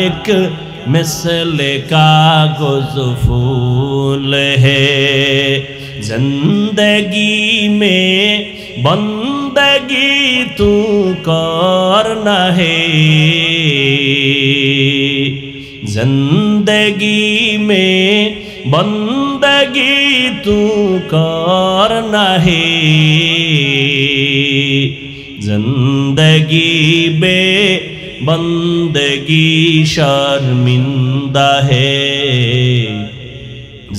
एक मिसल कागज फूल है जिंदगी में बंदगी तू करना है जिंदगी में बंदगी तू करना है जिंदगी बे बंदगी शर्मिंदा है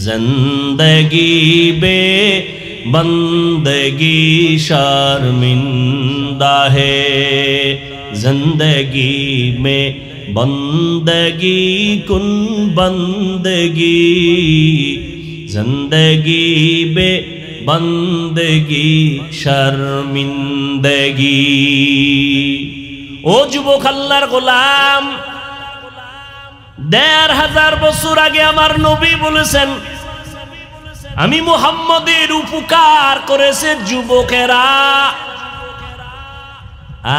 जिंदगी बे बंदगी शर्मिंदा है जिंदगी में बंदगी कुन बंदगी जिंदगी बे बंदगी शर्मिंदगी ও যুবক আল্লাহর গোলাম ১৫০০ বছর আগে আমার নবী বলেছেন আমি মুহাম্মদের উপকার করেছে যুবকেরা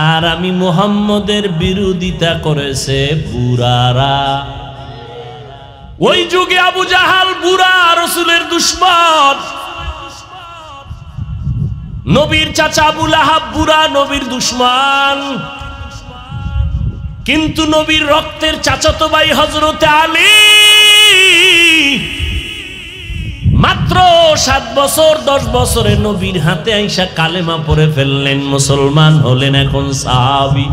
আর আমি মুহাম্মদের বিরোধিতা করেছে বুড়ারা ওই যুগে আবু জাহাল বুড়া রাসূলের দুশমন নবীর চাচা আবু লাহাব বুড়া নবীর দুশমন কিন্তু নবীর রক্তের চাচাতো ভাই হযরত আলী মাত্র 7 বছর 10 বছরে নবীর হাতে আইসা কালেমা পড়ে ফেললেন মুসলমান হলেন এখন সাহাবী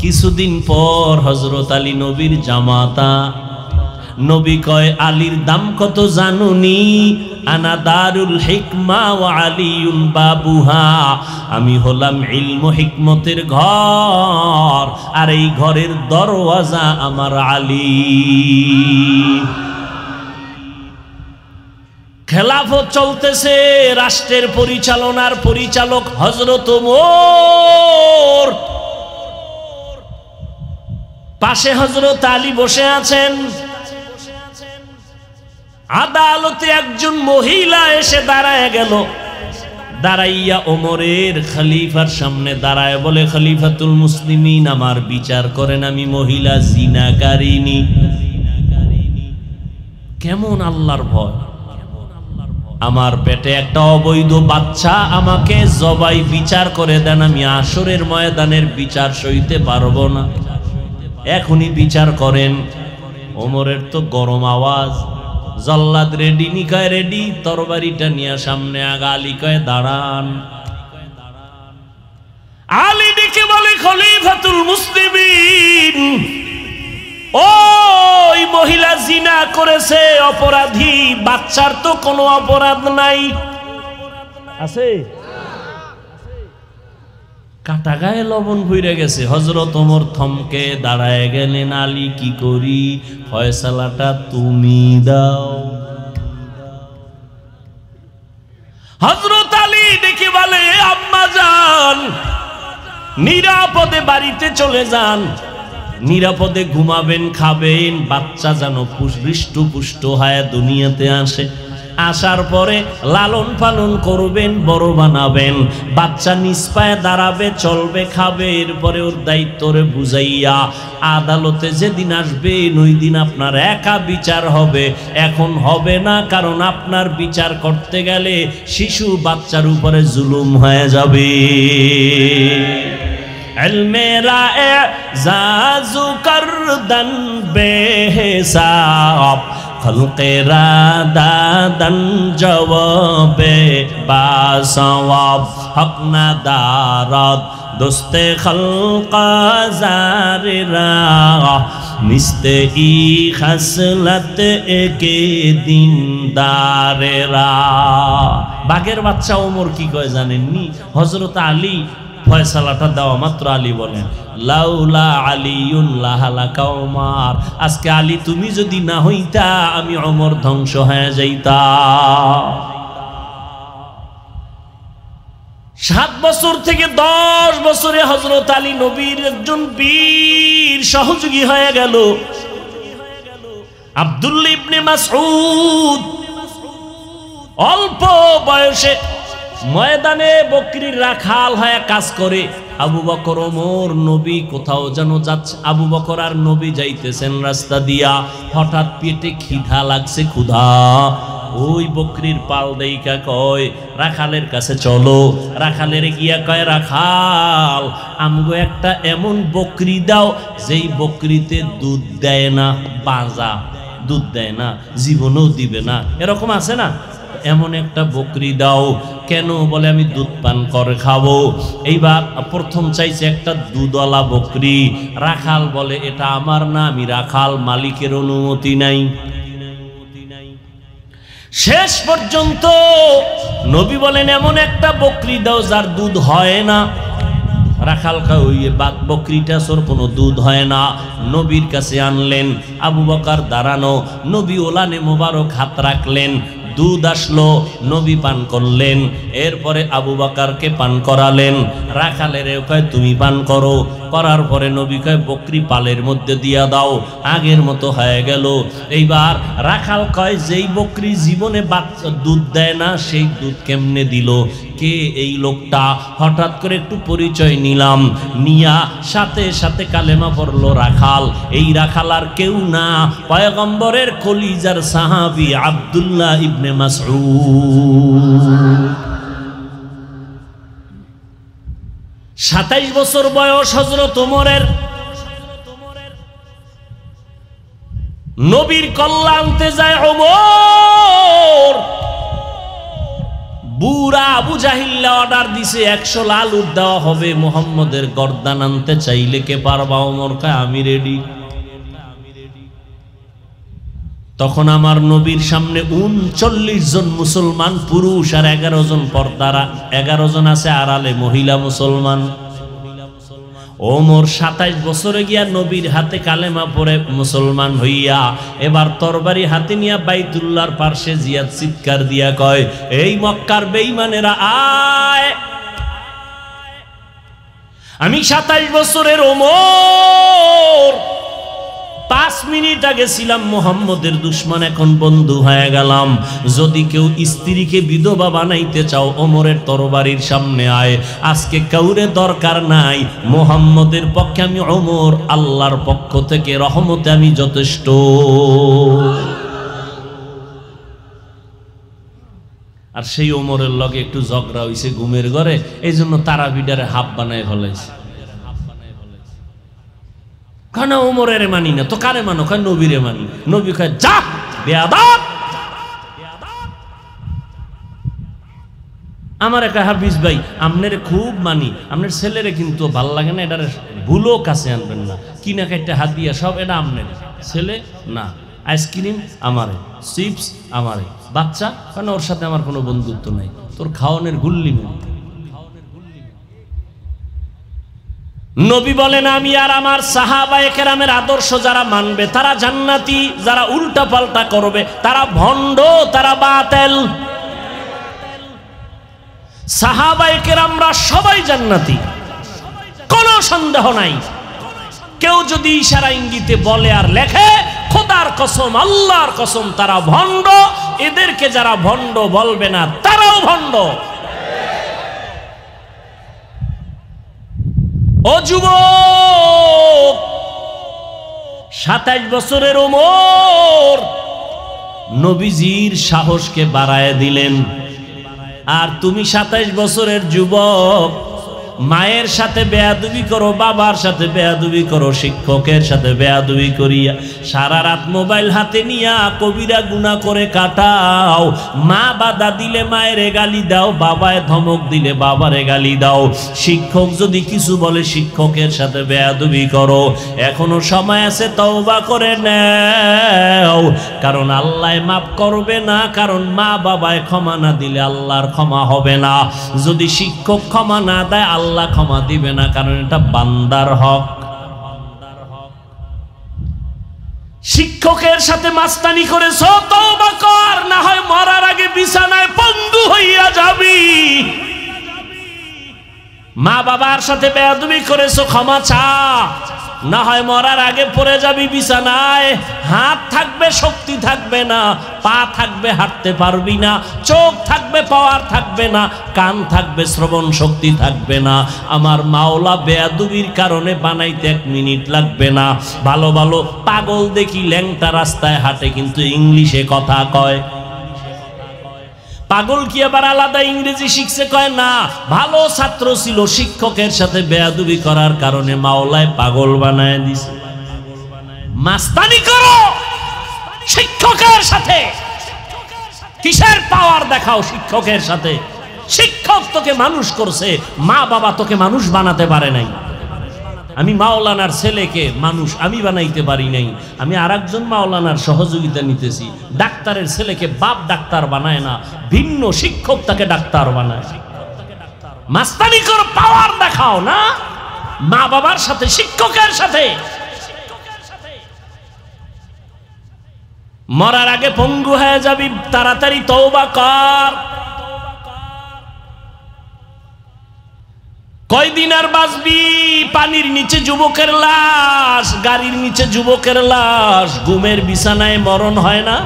কিছুদিন পর হযরত আলী নবীর জামাতা নবী কয় আলীর দাম কত জানুনি আনা দারুল হিকমা ওয়া আলিউন বাবুহা আমি হলাম ইলম হিকমতের ঘর আর এই ঘরের দরওয়াজা আমার আলী খেলাফত চলতেছে রাষ্ট্রের পরিচালনার পরিচালক হযরত ওমর পাশে হযরত আলী বসে আছেন আদালতে একজন মহিলা এসে দাঁড়ায় গেল দাঁড়াইয়া ওমরের খলিফার সামনে দাঁড়ায় বলে খলিফাতুল মুসলিমিন আমার বিচার করেন আমি মহিলা জিনাকারিনী কেমন আল্লাহর ভয় আমার পেটে একটা অবৈধ বাচ্চা, আমাকে জবাই বিচার করে দেন, আমি আসরের ময়দানের বিচার সইতে পারবো না, এখনই বিচার করেন। ওমরের তো গরম আওয়াজ, জল্লাদ রেডি, নিকায় রেডি, তরবারিটা নিয়ে সামনে আগা। আলী কয় দাঁড়ান। আলী ডেকে বলে খলিফাতুল মুসলিমিন, ওই মহিলা জিনা করেছে, অপরাধী, বাচ্চার তো কোনো অপরাধ নাই। আছে কাটা গায়ে লবণ ভইরা গেছে। হযরত ওমর থমকে দাঁড়ায় গেলেন। আলী কি করি, ফয়সালাটা তুমি দাও। হযরত আলী ডেকে বলে আম্মা জান, নিরাপদে বাড়িতে চলে যান, নিরাপদে ঘুমাবেন, খাবেন, বাচ্চা যেন হৃষ্টপুষ্ট হয়ে দুনিয়াতে আসে। আসার পরে লালন পালন করবেন, বড় বানাবেন, বাচ্চা নিজ পায়ে দাঁড়াবে, চলবে, খাবে। এরপরে ওর দায়িত্বরে বুঝাইয়া আদালতে যেদিন আসবেন ওই দিন আপনার একা বিচার হবে। এখন হবে না, কারণ আপনার বিচার করতে গেলে শিশু বাচ্চার উপরে জুলুম হয়ে যাবে। মেরা এজাজু করদন বেহিসাব, খলকেরা দাদন জবাবে বাসওয়াব, হক না দারদ দোস্তে খলকা জারিরা, নিস্তে ই খাসলত একে দিন দারেরা। বাঘের বাচ্চা ওমর কি কয় জানেননি? হযরত আলী ফয়সালাটা দেওয়া মাত্র আলী বলেন লাউলা আলিউন লাহালাকা ওমর, আজকে আলী তুমি যদি না হইতা আমি ওমর ধ্বংস হয়ে যাইতা। 7 বছর থেকে 10 বছরে হযরত আলী নবীর একজন বীর সহযোগী হয়ে গেল। আব্দুল্লাহ ইবনে মাসউদ অল্প বয়সে ময়দানে বকরির রাখাল হয়ে কাজ করে। আবু বকর ওমর নবী কোথাও যেন যাচ্ছে, আবু বকর আর নবী যাইতেছেন রাস্তা দিয়া, হঠাৎ পেটে খিদা লাগছে, ক্ষুধা। ওই বকরির পাল দেইকা কয় রাখালের কাছে চলো। রাখালের গিয়া কয় রাখাল আমগো একটা এমন বকরি দাও যেই বকরিতে দুধ দেয় না, বাজা দুধ দেয় না, জীবনও দিবে না, এরকম আছে না, এমন একটা বকরি দাও। কেন? বলে আমি দুধ পান করে খাবো। এইবার প্রথম চাইছে একটা দুধওয়ালা বকরি। রাখাল বলে এটা আমার না, আমি রাখাল, মালিকের অনুমতি নাই। শেষ পর্যন্ত নবী বলেন এমন একটা বকরি দাও যার দুধ হয় না। রাখাল কয় ওই বকরিটা সোর কোনো দুধ হয় না। নবীর কাছে আনলেন, আবু বকর দাঁড়ানো, নবী ওলানে মোবারক হাত রাখলেন, দুধ আসলো, নবী পান করলেন। এরপরে আবু বকরকে পান করালেন। রাখালের কয় তুমি পান করো। করার পরে নবী কয় বকরি পালের মধ্যে দিয়া দাও, আগের মতো হয়ে গেল। এইবার রাখাল কয় যেই বকরি জীবনে বাচ্চা দুধ দেয় না সেই দুধ কেমনে দিল? কে এই লোকটা? হঠাৎ করে একটু পরিচয় নিলাম, নিয়া সাথে সাথে কালেমা পড়লো রাখাল। এই রাখাল আর কেউ না, পয়গম্বরের কলিজার সাহাবী আব্দুল্লাহ ইবনে মাসউদ। 27 বছর বয়স হযরত ওমরের। নবীর কল্লা আনতে যায় ওমর। বুড়া আবু জাহিল অর্ডার দিছে 100 লাল উট দেওয়া হবে, মুহাম্মদের গর্দান আনতে চাইলে কে পারবা? ওমর কয় আমি রেডি। তখন আমার নবীর সামনে 39 জন মুসলমান পুরুষ আর 11 জন পর্দারা, 11 জন আছে আড়ালে মহিলা মুসলমান। ওমর 27 বছরে গিয়া নবীর হাতে কালেমা পড়ে মুসলমান হইয়া এবার তরবারি হাতে নিয়া বাইতুল্লাহর পার্শ্বে জিয়াদ চিৎকার দিয়া কয় এই মক্কার বেঈমানেরা আয়, আমি 27 বছরের ওমর, 5 মিনিট আগে ছিলাম মুহাম্মদের দুশমন, এখন বন্ধু হয়ে গেলাম। যদি কেউ স্ত্রীকে বিধবা বানাইতে চাও ওমরের তরবারির সামনে আয়। আজকে কাউরে দরকার নাই, মুহাম্মদের পক্ষে আমি ওমর, আল্লাহর পক্ষ থেকে রহমতে আমি যথেষ্ট। আর সেই ওমরের লগে একটু ঝগড়া হইছে ঘুমের ঘরে, এই জন্য তারাবিডারে হাফ বানায় ফেলাইছে। কেন ওমরের মানি না তো কারে মানো? কয় নবীরে মানি। নবী কয় যা বেয়াদব। আমার একটা হাফিজ ভাই, আপনার খুব মানি, আপনার ছেলেরে কিন্তু ভাল লাগে না, এটার ভুলও কাছে আনবেন না, কিনা কাইটা হাত দিয়া সব এটা আপনার ছেলে না। আইসক্রিম আমারে, চিপস আমারে, বাচ্চা কেন ওর সাথে আমার কোনো বন্ধুত্ব নাই, তোর খাওয়ানোর গুল্লি নেই। নবী বলেন আমি আর আমার সাহাবায়ে কেরামের আদর্শ যারা মানবে তারা জান্নাতি, যারা উল্টা পাল্টা করবে তারা ভণ্ড, তারা বাতেল। সাহাবায়ে কেরামরা সবাই জান্নাতি, কোনো সন্দেহ নাই। কেউ যদি ইশারা ইঙ্গিতে বলে আর লেখে, খোদার কসম আল্লাহর কসম তারা ভণ্ড। এদেরকে যারা ভণ্ড বলবে না তারাও ভণ্ড। ও যুবক, 27 বছরের ওমর নবীজির সাহসকে বাড়ায় দিলেন। আর তুমি 27 বছরের যুবক, মায়ের সাথে বেয়াদবি করো, বাবার সাথে বেয়াদবি করো, শিক্ষকের সাথে বেয়াদবি করিয়া সারা রাত মোবাইল হাতে নিয়া কবিরা গুনাহ করে কাটাও। মা বাধা দিলে মায়েরে গালি দাও, বাবায় ধমক দিলে বাবারে গালি দাও, শিক্ষক যদি কিছু বলে শিক্ষকের সাথে বেয়াদবি করো। এখনো সময় আছে, তওবা করে নাও, কারণ আল্লাহ মাফ করবে না। কারণ মা বাবায় ক্ষমা না দিলে আল্লাহর ক্ষমা হবে না। যদি শিক্ষক ক্ষমা না দেয় আল্লাহ ক্ষমা দিবে না, কারণ এটা বান্দার হক। শিক্ষকের সাথে মাস্তানি করেছো, তওবা কর, না হয় মরার আগে বিছানায় পঙ্গু হইয়া যাবি। মা বাবার সাথে বেয়াদবি করেছো, ক্ষমা চা, না হয় মরার আগে পড়ে যাবি বিছানায়। হাত থাকবে শক্তি থাকবে না, পা থাকবে হাঁটতে পারবি না, চোখ থাকবে পাওয়ার থাকবে না, কান থাকবে শ্রবণ শক্তি থাকবে না। আমার মাওলা বেয়াদবির কারণে বানাইতে 1 মিনিট লাগবে না। ভালো ভালো পাগল দেখি ল্যাংটা রাস্তায় হাঁটে কিন্তু ইংলিশে কথা কয়। পাগল কি আবার আলাদা ইংরেজি শিখছে? কয় না, ভালো ছাত্র ছিল, শিক্ষকের সাথে বেয়াদবি করার কারণে মাওলায় পাগল বানায় দিছে। মাস্তানি করো শিক্ষকের সাথে, কিসের পাওয়ার দেখাও শিক্ষকের সাথে? শিক্ষক তোকে মানুষ করছে, মা বাবা তোকে মানুষ বানাতে পারে নাই। আমি মাওলানার ছেলেকে মানুষ আমি বানাইতে পারি নাই, আমি আরেকজন মাওলানার সহযোগিতা নিতেছি। ডাক্তারের ছেলেকে বাপ ডাক্তার বানায় না, ভিন্ন শিক্ষক তাকে ডাক্তার বানায়। মাস্তানি কর, পাওয়ার দেখাও না মা বাবার সাথে, শিক্ষকের সাথে। মরার আগে পঙ্গু হয়ে যাবি, তাড়াতাড়ি তওবা কর। কয়দিন আর বাঁচবি? পানির নিচে যুবকের লাশ, গাড়ির নিচে যুবকের লাশ, ঘুমের বিছানায় মরণ হয় না?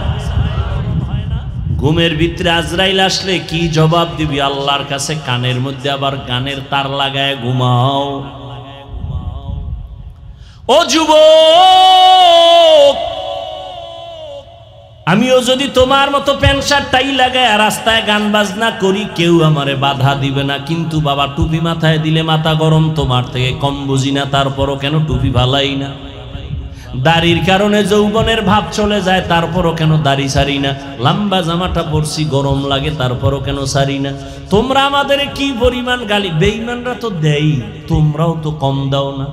ঘুমের ভিতরে আজরাইল আসলে কি জবাব দিবি আল্লাহর কাছে? কানের মধ্যে আবার গানের তার লাগায় ঘুমাও। ও যুবক, আমিও যদি তোমার মতো প্যান্ট শার্ট টাই লাগায় রাস্তায় গান বাজনা করি, কেউ আমারে বাধা দিবে না। কিন্তু বাবা টুপি মাথায় দিলে মাথা গরম, তোমার থেকে কম বুঝি না, তারপরও কেন টুপি ভালাই না? দাড়ির কারণে যৌবনের ভাব চলে যায়, তারপরও কেন দাড়ি ছাড়ি না? লম্বা জামাটা পরছি গরম লাগে, তারপরও কেন ছাড়ি না? তোমরা আমাদের কি পরিমাণ গালি, বেঈমানরা তো দেই, তোমরাও তো কম দাও না।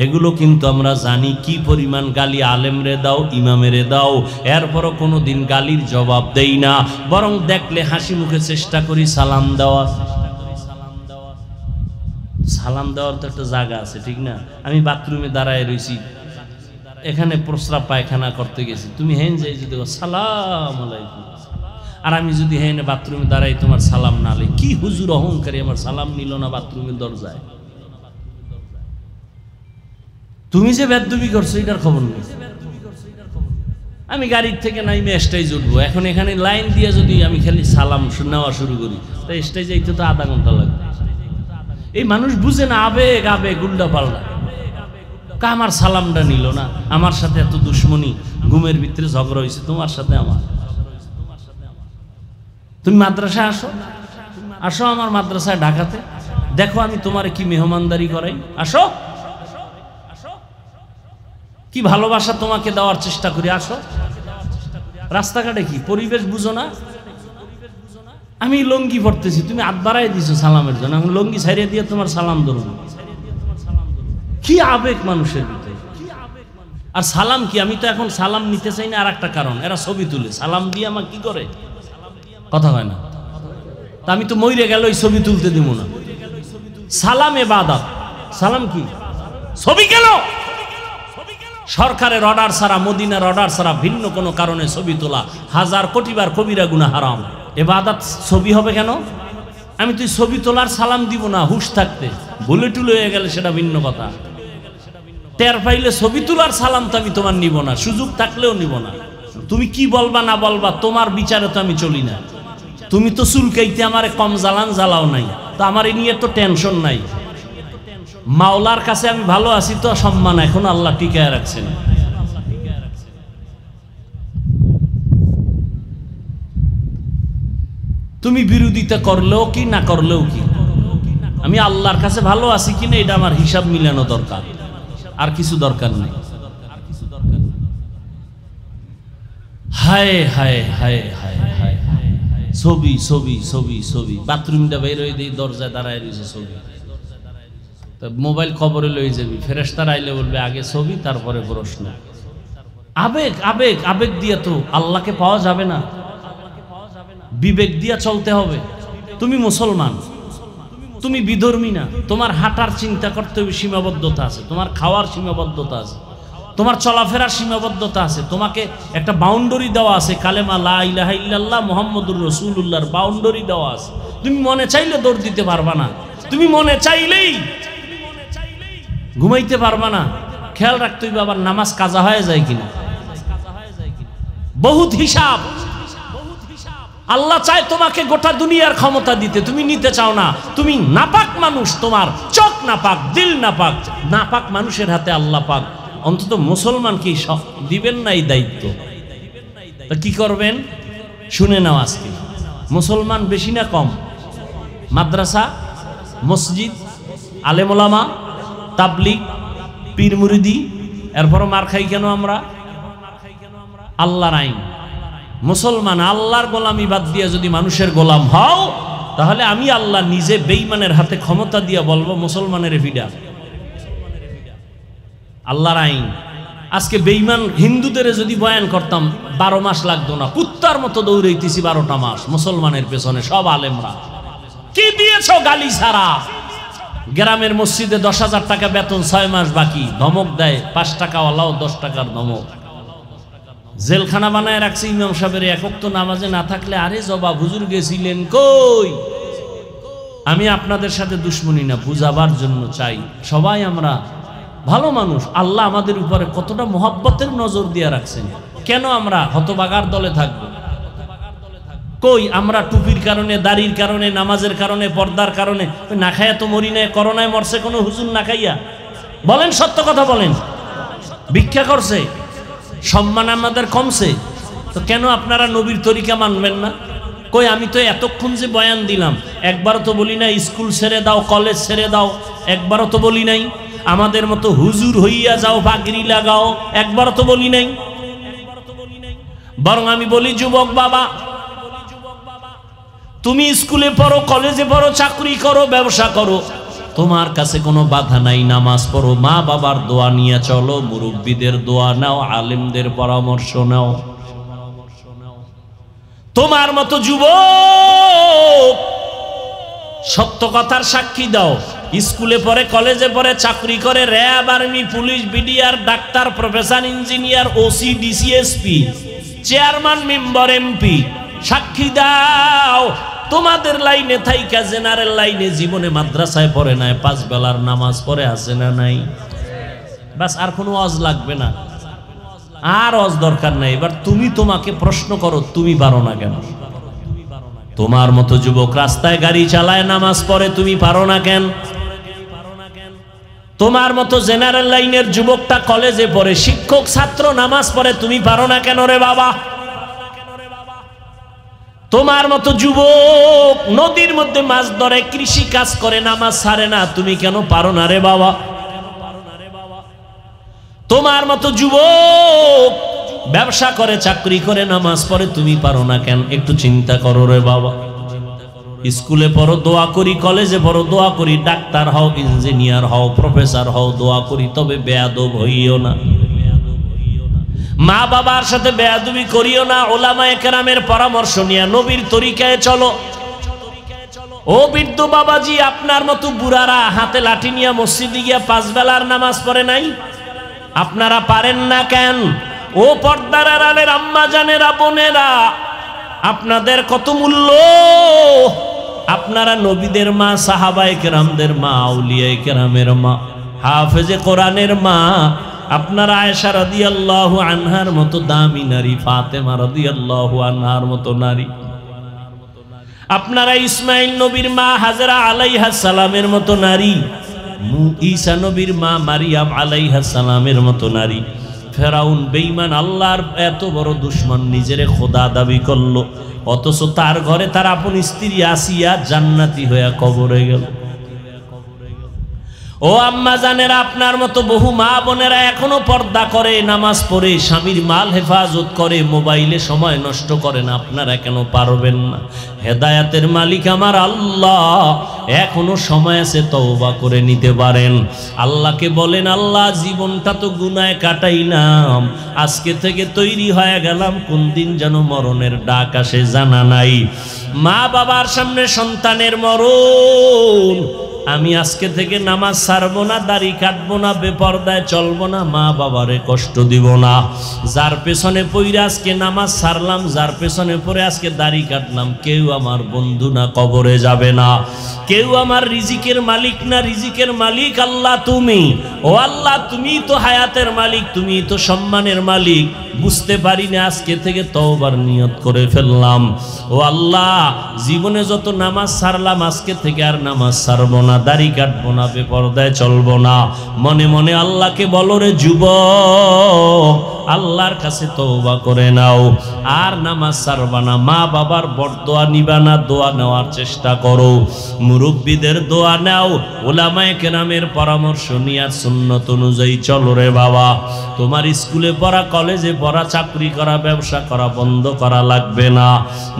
এগুলো কিন্তু আমরা জানি কি পরিমাণ গালি আলেমরে দাও, ইমামেরে দাও, এরপরও কোনো দিন গালির জবাব দেই না, বরং দেখলে হাসি মুখে চেষ্টা করি সালাম দেওয়া। সালাম দেওয়ার তো একটা জায়গা আছে, ঠিক না? আমি বাথরুমে দাঁড়ায় রয়েছি, এখানে প্রস্রাব পায়খানা করতে গেছি, তুমি হেন যাই যদি সালাম আলাইকুম, আর আমি যদি হেন বাথরুমে দাঁড়াই তোমার সালাম না লে, কি হুজুর অহংকারী, আমার সালাম নিল না বাথরুমের দরজায়। তুমি যে বেয়াদবি করছো এটার খবর নেই। আমি গাড়ির থেকে নাইমে স্টেজ উঠবো, এখন এখানে লাইন দিয়ে যদি আমি খালি সালাম নেওয়া শুরু করি, তাই স্টেজ যাইতে তো আধা ঘন্টা লাগবে। এই মানুষ বুঝে না, আবেগ আবেগ উল্টা পাল্টা। আমার সালামটা নিল না, আমার সাথে এত দুশ্মনী, ঘুমের ভিতরে ঝগড়া হয়েছে তোমার সাথে আমার। তুমি মাদ্রাসায় আসো, আসো আমার মাদ্রাসায় ঢাকাতে, দেখো আমি তোমারে কি মেহমানদারি করাই। আসো, কি ভালোবাসা তোমাকে দেওয়ার চেষ্টা করি। আসো। রাস্তাঘাটে কি পরিবেশ বুঝো না? আমি লঙ্গি পড়তেছি, তুমি হাত বাড়াই দিছো সালামের জন্য, আমি লঙ্গি ছাড়িয়ে দিয়ে তোমার সালাম ধরব। কি আবেগ মানুষের ভিতরে। আর সালাম কি, আমি তো এখন সালাম নিতে চাই না। আর একটা কারণ, এরা ছবি তুলে সালাম দিয়ে আমার কি করে, কথা হয় না। তা আমি তো মইরে গেল ওই ছবি তুলতে দিব না। সালাম ইবাদত, সালাম কি ছবি কেন? সরকারের অর্ডার ছাড়া, মদিনার অর্ডার ছাড়া ভিন্ন কোনো কারণে ছবি তোলা 1000 কোটি বার কবিরা গুনাহ হারাম। ইবাদত ছবি হবে কেন? আমি তুই ছবি তোলার সালাম দিব না হুশ থাকতে, ভুলে টুলে হয়ে গেলে সেটা ভিন্ন কথা। টের পাইলে ছবি তোলার সালাম তো আমি তোমার নিব না, সুযোগ থাকলেও নিব না। তুমি কি বলবা না বলবা তোমার বিচারে তো আমি চলি না। তুমি তো চুলকাইতে আমারে কম জ্বালান জ্বালাও নাই, তো আমার এই নিয়ে তো টেনশন নাই। মাওলার কাছে আমি ভালো আছি তো সম্মান এখন আল্লাহ টিকায় রাখছেন। তুমি বিরোধিতা করলেও কি না করলেও কি, আমি আল্লাহর কাছে ভালো আছি কিনা এটা আমার হিসাব মিলানো দরকার, আর কিছু দরকার নেই। হায় হায় হায় হায় হায়, ছবি ছবি ছবি ছবি, বাথরুমটা বের হয়ে দিই, দরজায় দাঁড়ায় রয়েছে ছবি। মোবাইল খবরে লয়ে যাবি, ফেরেশতারা আইলে বলবে আগে ছবি তারপরে প্রশ্ন। আবেগ আবেগ আবেগ দিয়ে তো আল্লাহকে পাওয়া যাবে না, বিবেক দিয়া চলতে হবে। তুমি মুসলমান, তুমি বিধর্মী না। তোমার হাঁটার চিন্তা করতে হবে, সীমাবদ্ধতা আছে। তোমার খাওয়ার সীমাবদ্ধতা আছে, তোমার চলাফেরার সীমাবদ্ধতা আছে। তোমাকে একটা বাউন্ডারি দেওয়া আছে, কালেমা লা ইলাহা ইল্লাল্লাহ মুহাম্মাদুর রাসূলুল্লাহর বাউন্ডারি দেওয়া আছে। তুমি মনে চাইলে দৌড় দিতে পারবা না, তুমি মনে চাইলেই ঘুমাইতে পারবা না। খেয়াল রাখতে হবে আবার নামাজ কাজা হয়ে যায় কিনা, বহুত হিসাব। আল্লাহ চায় তোমাকে গোটা দুনিয়ার ক্ষমতা দিতে, তুমি নিতে চাও না। তুমি নাপাক মানুষ, তোমার চোখ নাপাক, দিল নাপাক। নাপাক মানুষের হাতে আল্লাহ পাক। অন্তত মুসলমানকে দিবেন না এই দায়িত্ব, তা কি করবেন শুনে নাও আজকে। মুসলমান বেশি না কম? মাদ্রাসা, মসজিদ, আলেম ওলামা, তাবলিগ, পীর মুরিদি, এরপর মার খাই কেন আমরা? আল্লাহর আইন। মুসলমান আল্লাহর গোলামি বাদ দিয়ে যদি মানুষের গোলাম হও, তাহলে আমি আল্লাহ নিজে বেঈমানের হাতে ক্ষমতা দিয়ে বলবো মুসলমানের ভিডা। আল্লাহর আইন। আজকে বেঈমান হিন্দুদের যদি বয়ান করতাম 12 মাস লাগতো না, কুত্তার মতো দৌড়াইতেছি 12টা মাস মুসলমানের পেছনে। সব আলেমরা কি দিয়েছ গালি ছাড়া। গ্রামের মসজিদে 10,000 টাকা বেতন, 6 মাস বাকি, ধমক দেয় 5 টাকাওয়ালাও 10 টাকার ধমক। জেলখানা বানায় রাখছে ইমাম সাহেবের, এক ওয়াক্ত নামাজে না থাকলে আরে জবাব হুজুর গেছিলেন কই। আমি আপনাদের সাথে দুশ্মনী না, বুঝাবার জন্য চাই। সবাই আমরা ভালো মানুষ। আল্লাহ আমাদের উপরে কতটা মোহাব্বতের নজর দিয়ে রাখছেন। কেন আমরা হতবাগার দলে থাকবো? কই আমরা টুপির কারণে, দাড়ির কারণে, নামাজের কারণে, পর্দার কারণে না খাইয়া তো মরি নাই। করোনায় মরছে কোনো হুজুর না খাইয়া? বলেন, সত্য কথা বলেন। ভিক্ষা করছে, সম্মান আমাদের কমছে, তো কেন আপনারা নবীর তরিকা মানবেন না? কই আমি তো এতক্ষণ যে বয়ান দিলাম, একবারও তো বলি নাই স্কুল ছেড়ে দাও, কলেজ ছেড়ে দাও, একবারও তো বলি নাই আমাদের মতো হুজুর হইয়া যাও, পাগড়ি লাগাও, একবারও তো বলি নাই। বরং আমি বলি যুবক বাবা, তুমি স্কুলে পড়ো, কলেজে পড়ো, চাকরি করো, ব্যবসা করো, তোমার কাছে কোনো বাধা নাই। নামাজ পড়ো, মা বাবার দোয়া নিয়ে চলো, মুরব্বীদের দোয়া নাও, আলেমদের পরামর্শ নাও। তোমার মতো যুবক সত্য কথার সাক্ষী দাও। স্কুলে পড়ে, কলেজে পড়ে, চাকরি করে, RAB, army, police, BDR, doctor, professor, engineer, OC, DC, SP, chairman, member, MP, সাক্ষী দাও। তোমাদের লাইনে থাইকা জেনারেল লাইনে জীবনে মাদ্রাসায় পড়ে নাই, 5 বেলার নামাজ পড়ে আছে না নাই? বাস, আর কোনো ওয়াজ লাগবে না, আর ওয়াজ দরকার নাই। এবার তুমি তোমাকে প্রশ্ন করো, তুমি পারো না কেন? তোমার মতো যুবক রাস্তায় গাড়ি চালায়, নামাজ পড়ে, তুমি পারো না কেন? তোমার মতো জেনারেল লাইনের যুবকটা কলেজে পড়ে, শিক্ষক, ছাত্র, নামাজ পড়ে, তুমি পারো না কেন রে বাবা? তোমার মতো যুবক নদীর মধ্যে মাছ ধরে, কৃষি কাজ করে, নামাজ ছাড়ে না, তুমি কেন পারো না রে বাবা? তোমার মতো যুবক ব্যবসা করে, চাকরি করে, নামাজ পড়ে, তুমি পারো না কেন? একটু চিন্তা করো রে বাবা। স্কুলে পড়ো, দোয়া করি, কলেজে পড়ো, দোয়া করি, ডাক্তার হও, ইঞ্জিনিয়ার হও, প্রফেসর হও, দোয়া করি, তবে বেয়াদব হইও না। মা বাবার সাথে বেয়াদবি করিও না। ওলামায়ে কেরামের পরামর্শ নিয়ে নবীর তরিকায় চলো। ও বৃদ্ধ বাবাজি, আপনার মতো বুড়ারা হাতে লাঠি নিয়ে মসজিদে গিয়া 5 বেলার নামাজ পড়ে নাই? আপনারা পারেন না কেন? ও পর্দার আড়ালের আম্মা জানেরা, বোনেরা, আপনাদের কত মূল্য। আপনারা নবীদের মা, সাহাবায়ে কেরামদের মা, আউলিয়ায়ে কেরামের মা, হাফেজে কোরআনের মা। আপনারা আয়েশা রাদিয়াল্লাহু আনহার মতো দামি নারী, ফাতেমা রাদিয়াল্লাহু আনহার মতো নারী। আপনারা ইসমাইল নবীর মা হাজরা আলাইহা সালামের মতো নারী, ঈসা নবীর মা মারিয়াম আলাইহা সালামের মতো নারী। ফেরাউন বেঈমান, আল্লাহর এত বড় দুশমন, নিজেরে খোদা দাবি করলো, অথচ তার ঘরে তার আপন স্ত্রী আসিয়া জান্নাতি হইয়া কবরে গেল। ও আম্মা জানেরা, আপনার মতো বহু মা বোনেরা এখনো পর্দা করে, নামাজ পড়ে, স্বামীর মাল হেফাজত করে, মোবাইলে সময় নষ্ট করে না। আপনারা কেন পারবেন না? হেদায়াতের মালিক আমার আল্লাহ, এখনো সময় আছে, তওবা করে নিতে পারেন। আল্লাহকে বলেন, আল্লাহ জীবনটা তো গুনায় কাটাইলাম, আজকে থেকে তৈরি হয়ে গেলাম, কোন দিন যেন মরণের ডাক আসে জানা নাই। মা বাবার সামনে সন্তানের মরণ, আমি আজকে থেকে নামাজ ছাড়বো না, দাড়ি কাটবো না, বেপরদায় চলবো না, মা বাবারে কষ্ট দিব না। যার পেছনে পড়ে আজকে নামাজ ছাড়লাম, যার পেছনে পড়ে আজকে দাড়ি কাটলাম, কেউ আমার বন্ধু না, কবরে যাবে না। কেউ আমার রিজিকের মালিক না, রিজিকের মালিক আল্লাহ তুমি। ও আল্লাহ, তুমি তো হায়াতের মালিক, তুমি তো সম্মানের মালিক। বুঝতে পারি না, আজকে থেকে তওবার নিয়ত করে ফেললাম। ও আল্লাহ, জীবনে যত নামাজ ছাড়লাম, আজকে থেকে আর নামাজ ছাড়বো না, দাড়ি কাটবো না, বেপরদায় চলবো না। মনে মনে আল্লাহকে বলো, রে যুবক, আল্লাহর কাছে তওবা করে নাও, আর নামাজ ছাড়বা না। মা বাবার বরদোয়া নিবা না, দোয়া নেওয়ার চেষ্টা করো। মুরব্বীদের দোয়া নাও, ওলামায়ে কেরামের পরামর্শ নিয়ে সুন্নত অনুযায়ী চলো রে বাবা। তোমার স্কুলে পড়া, কলেজে পড়া, চাকরি করা, ব্যবসা করা বন্ধ করা লাগবে না।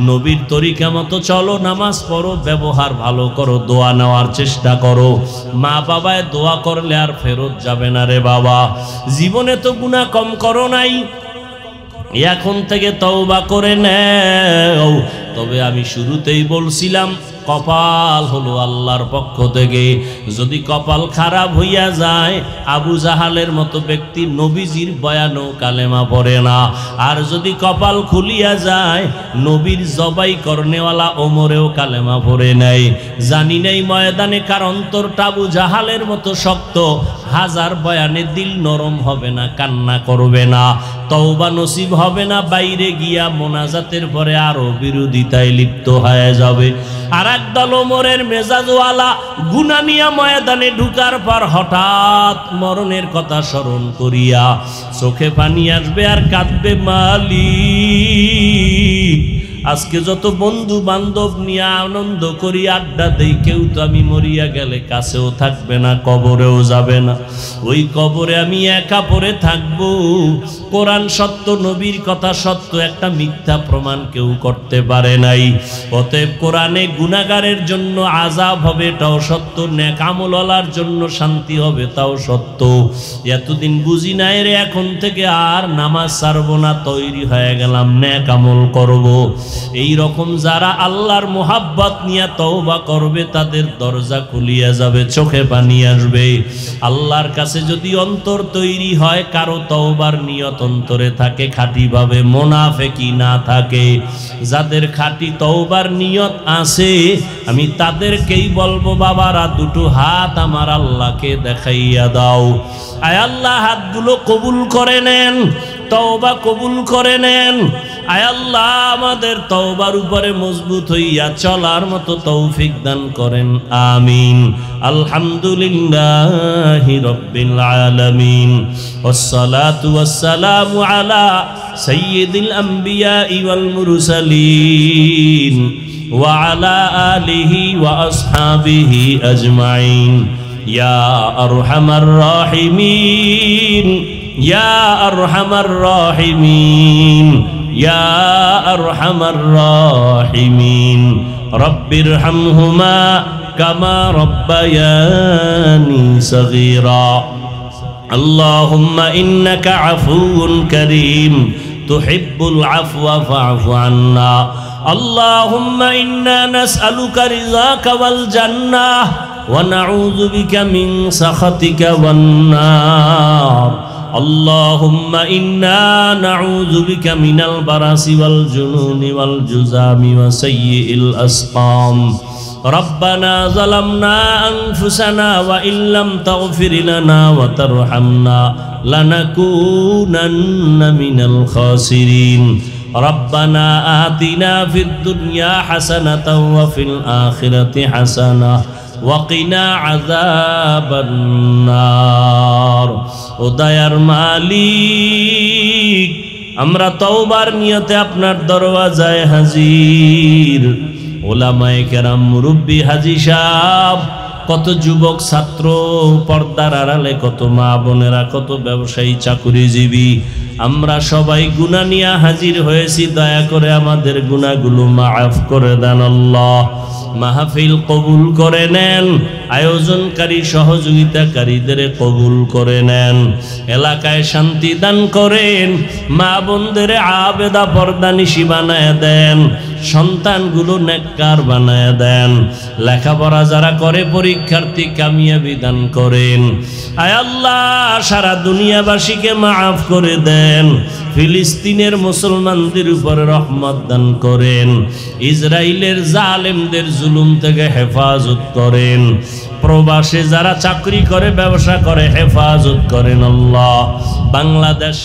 নবীর তরিকা মতো চলো, নামাজ পড়ো, ব্যবহার ভালো করো, দোয়া নেওয়ার চেষ্টা করো। মা বাবায় দোয়া করলে আর ফেরত যাবে না রে বাবা। জীবনে তো গুনাহ কম করো নাই, এখন থেকে তওবা করে নাও। তবে আমি শুরুতেই বলছিলাম, কপাল হলো আল্লাহর পক্ষ থেকে। যদি কপাল খারাপ হইয়া যায়, আবু জাহালের মতো ব্যক্তি নবীজির বয়ানও কালেমা পড়ে না। আর যদি কপাল খুলিয়া যায়, নবীর জবাই করনেওয়ালা ওমরেও কালেমা পড়ে নাই। জানি নাই ময়দানে কার অন্তরটা আবু জাহালের মতো শক্ত, হাজার বয়ানে দিল নরম হবে না, কান্না করবে না, তওবা নসিব হবে না, বাইরে গিয়া মোনাজাতের পরে আরো বিরোধিতায় লিপ্ত হয়ে যাবে। আর একদল ওমরের মেজাজওয়ালা গুনাহ নিয়া ময়দানে ঢুকার পর হঠাৎ মরণের কথা স্মরণ করিয়া চোখে পানি আসবে আর কাঁদবে, মালিক, আজকে যত বন্ধু বান্ধব নিয়ে আনন্দ করি, আড্ডা দেই, কেউ তো আমি মরিয়া গেলে কাছেও থাকবে না, কবরেও যাবে না। ওই কবরে আমি একা পড়ে থাকবো। কোরআন সত্য, নবীর কথা সত্য, একটা মিথ্যা প্রমাণ কেউ করতে পারে নাই। অতএব কোরআনে গুনাহগারের জন্য আযাব হবে, এটাও সত্য, নেক আমলওয়ালার জন্য শান্তি হবে, তাও সত্য। এতদিন বুঝি নাই রে, এখন থেকে আর নামাজ ছাড়বো না, তৈরি হয়ে গেলাম, নেক আমল করবো। এই রকম যারা আল্লাহর মোহাব্বত নিয়ে তওবা করবে, তাদের দরজা খুলিয়া যাবে, চোখে পানি আসবে। আল্লাহর কাছে যদি অন্তর তৈরি হয়, কারো তওবার নিয়ত অন্তরে থাকে, খাঁটি ভাবে, মুনাফিকি না থাকে, যাদের খাঁটি তওবার নিয়ত আছে, আমি তাদেরকেই বলবো, বাবারা দুটো হাত আমার আল্লাহকে দেখাইয়া দাও। আয় আল্লাহ, হাতগুলো কবুল করে নেন, তওবা কবুল করে নেন। আয় আল্লাহ আমাদের তওবার উপরে মজবুত হইয়া চলার মতো তৌফিক দান করেন আমিন আলহামদুলিল্লাহি রাব্বিল আলামিন ওয়াসসালাতু ওয়াসসালামু আলা সাইয়্যিদিল আমবিয়া ওয়াল মুরসালিন ওয়া আলা আলিহি ওয়া আসহাবিহি আজমাইন ইয়া আরহামার রাহিমিন ইয়া আরহামার রাহিমিন ইয়া আরহামার রাহিমিন রব্বিরহামহুমা কামা রব্বায়ানি সগীরা আল্লাহুম্মা ইন্নাকা আফুউন কারীম তুহিব্বুল আফওয়া ফা'ফু আন্না আল্লাহুম্মা ইন্না নাসআলুকা রিযাকা ওয়াল জান্নাহ ওয়া নাউযু বিকা মিন সাখাতিকা ওয়ান নার اللهم إنا نعوذ بك من البرص والجنون والجذام وسيء الأسقام ربنا ظلمنا أنفسنا وإن لم تغفر لنا وترحمنا لنكونن من الخاسرين ربنا آتنا في الدنيا حسنة وفي الآخرة حسنة وقنا عذاب النار ও দয়ার মালিক আমরা তওবার নিয়তে আপনার দরওয়াজায় হাজির ওলামায়ে কেরাম মুরব্বি হাজী সাহেব কত যুবক ছাত্র পর্দার আড়ালে কত মা বোনেরা কত ব্যবসায়ী চাকুরিজীবী আমরা সবাই গুনাহ নিয়ে হাজির হয়েছি দয়া করে আমাদের গুনাহগুলো মাফ করে দেন আল্লাহ মাহফিল কবুল করে নেন আয়োজনকারী সহযোগিতাকারীদের কবুল করে নেন এলাকায় শান্তি দান করেন মা বোনদের আবেদা পর্দানিশী বানায় দেন সন্তানগুলো নেককার বানায় দেন লেখাপড়া যারা করে পরীক্ষার্থী কামিয়াবি দান করেন আয় আল্লাহ সারা দুনিয়াবাসীকে মাফ করে দেন ফিলিস্তিনের মুসলমানদের উপরে রহমত দান করেন ইসরায়েলের জালেমদের জুলুম থেকে হেফাজত করেন প্রবাসে যারা চাকরি করে ব্যবসা করে হেফাজত করেন আল্লাহ বাংলাদেশ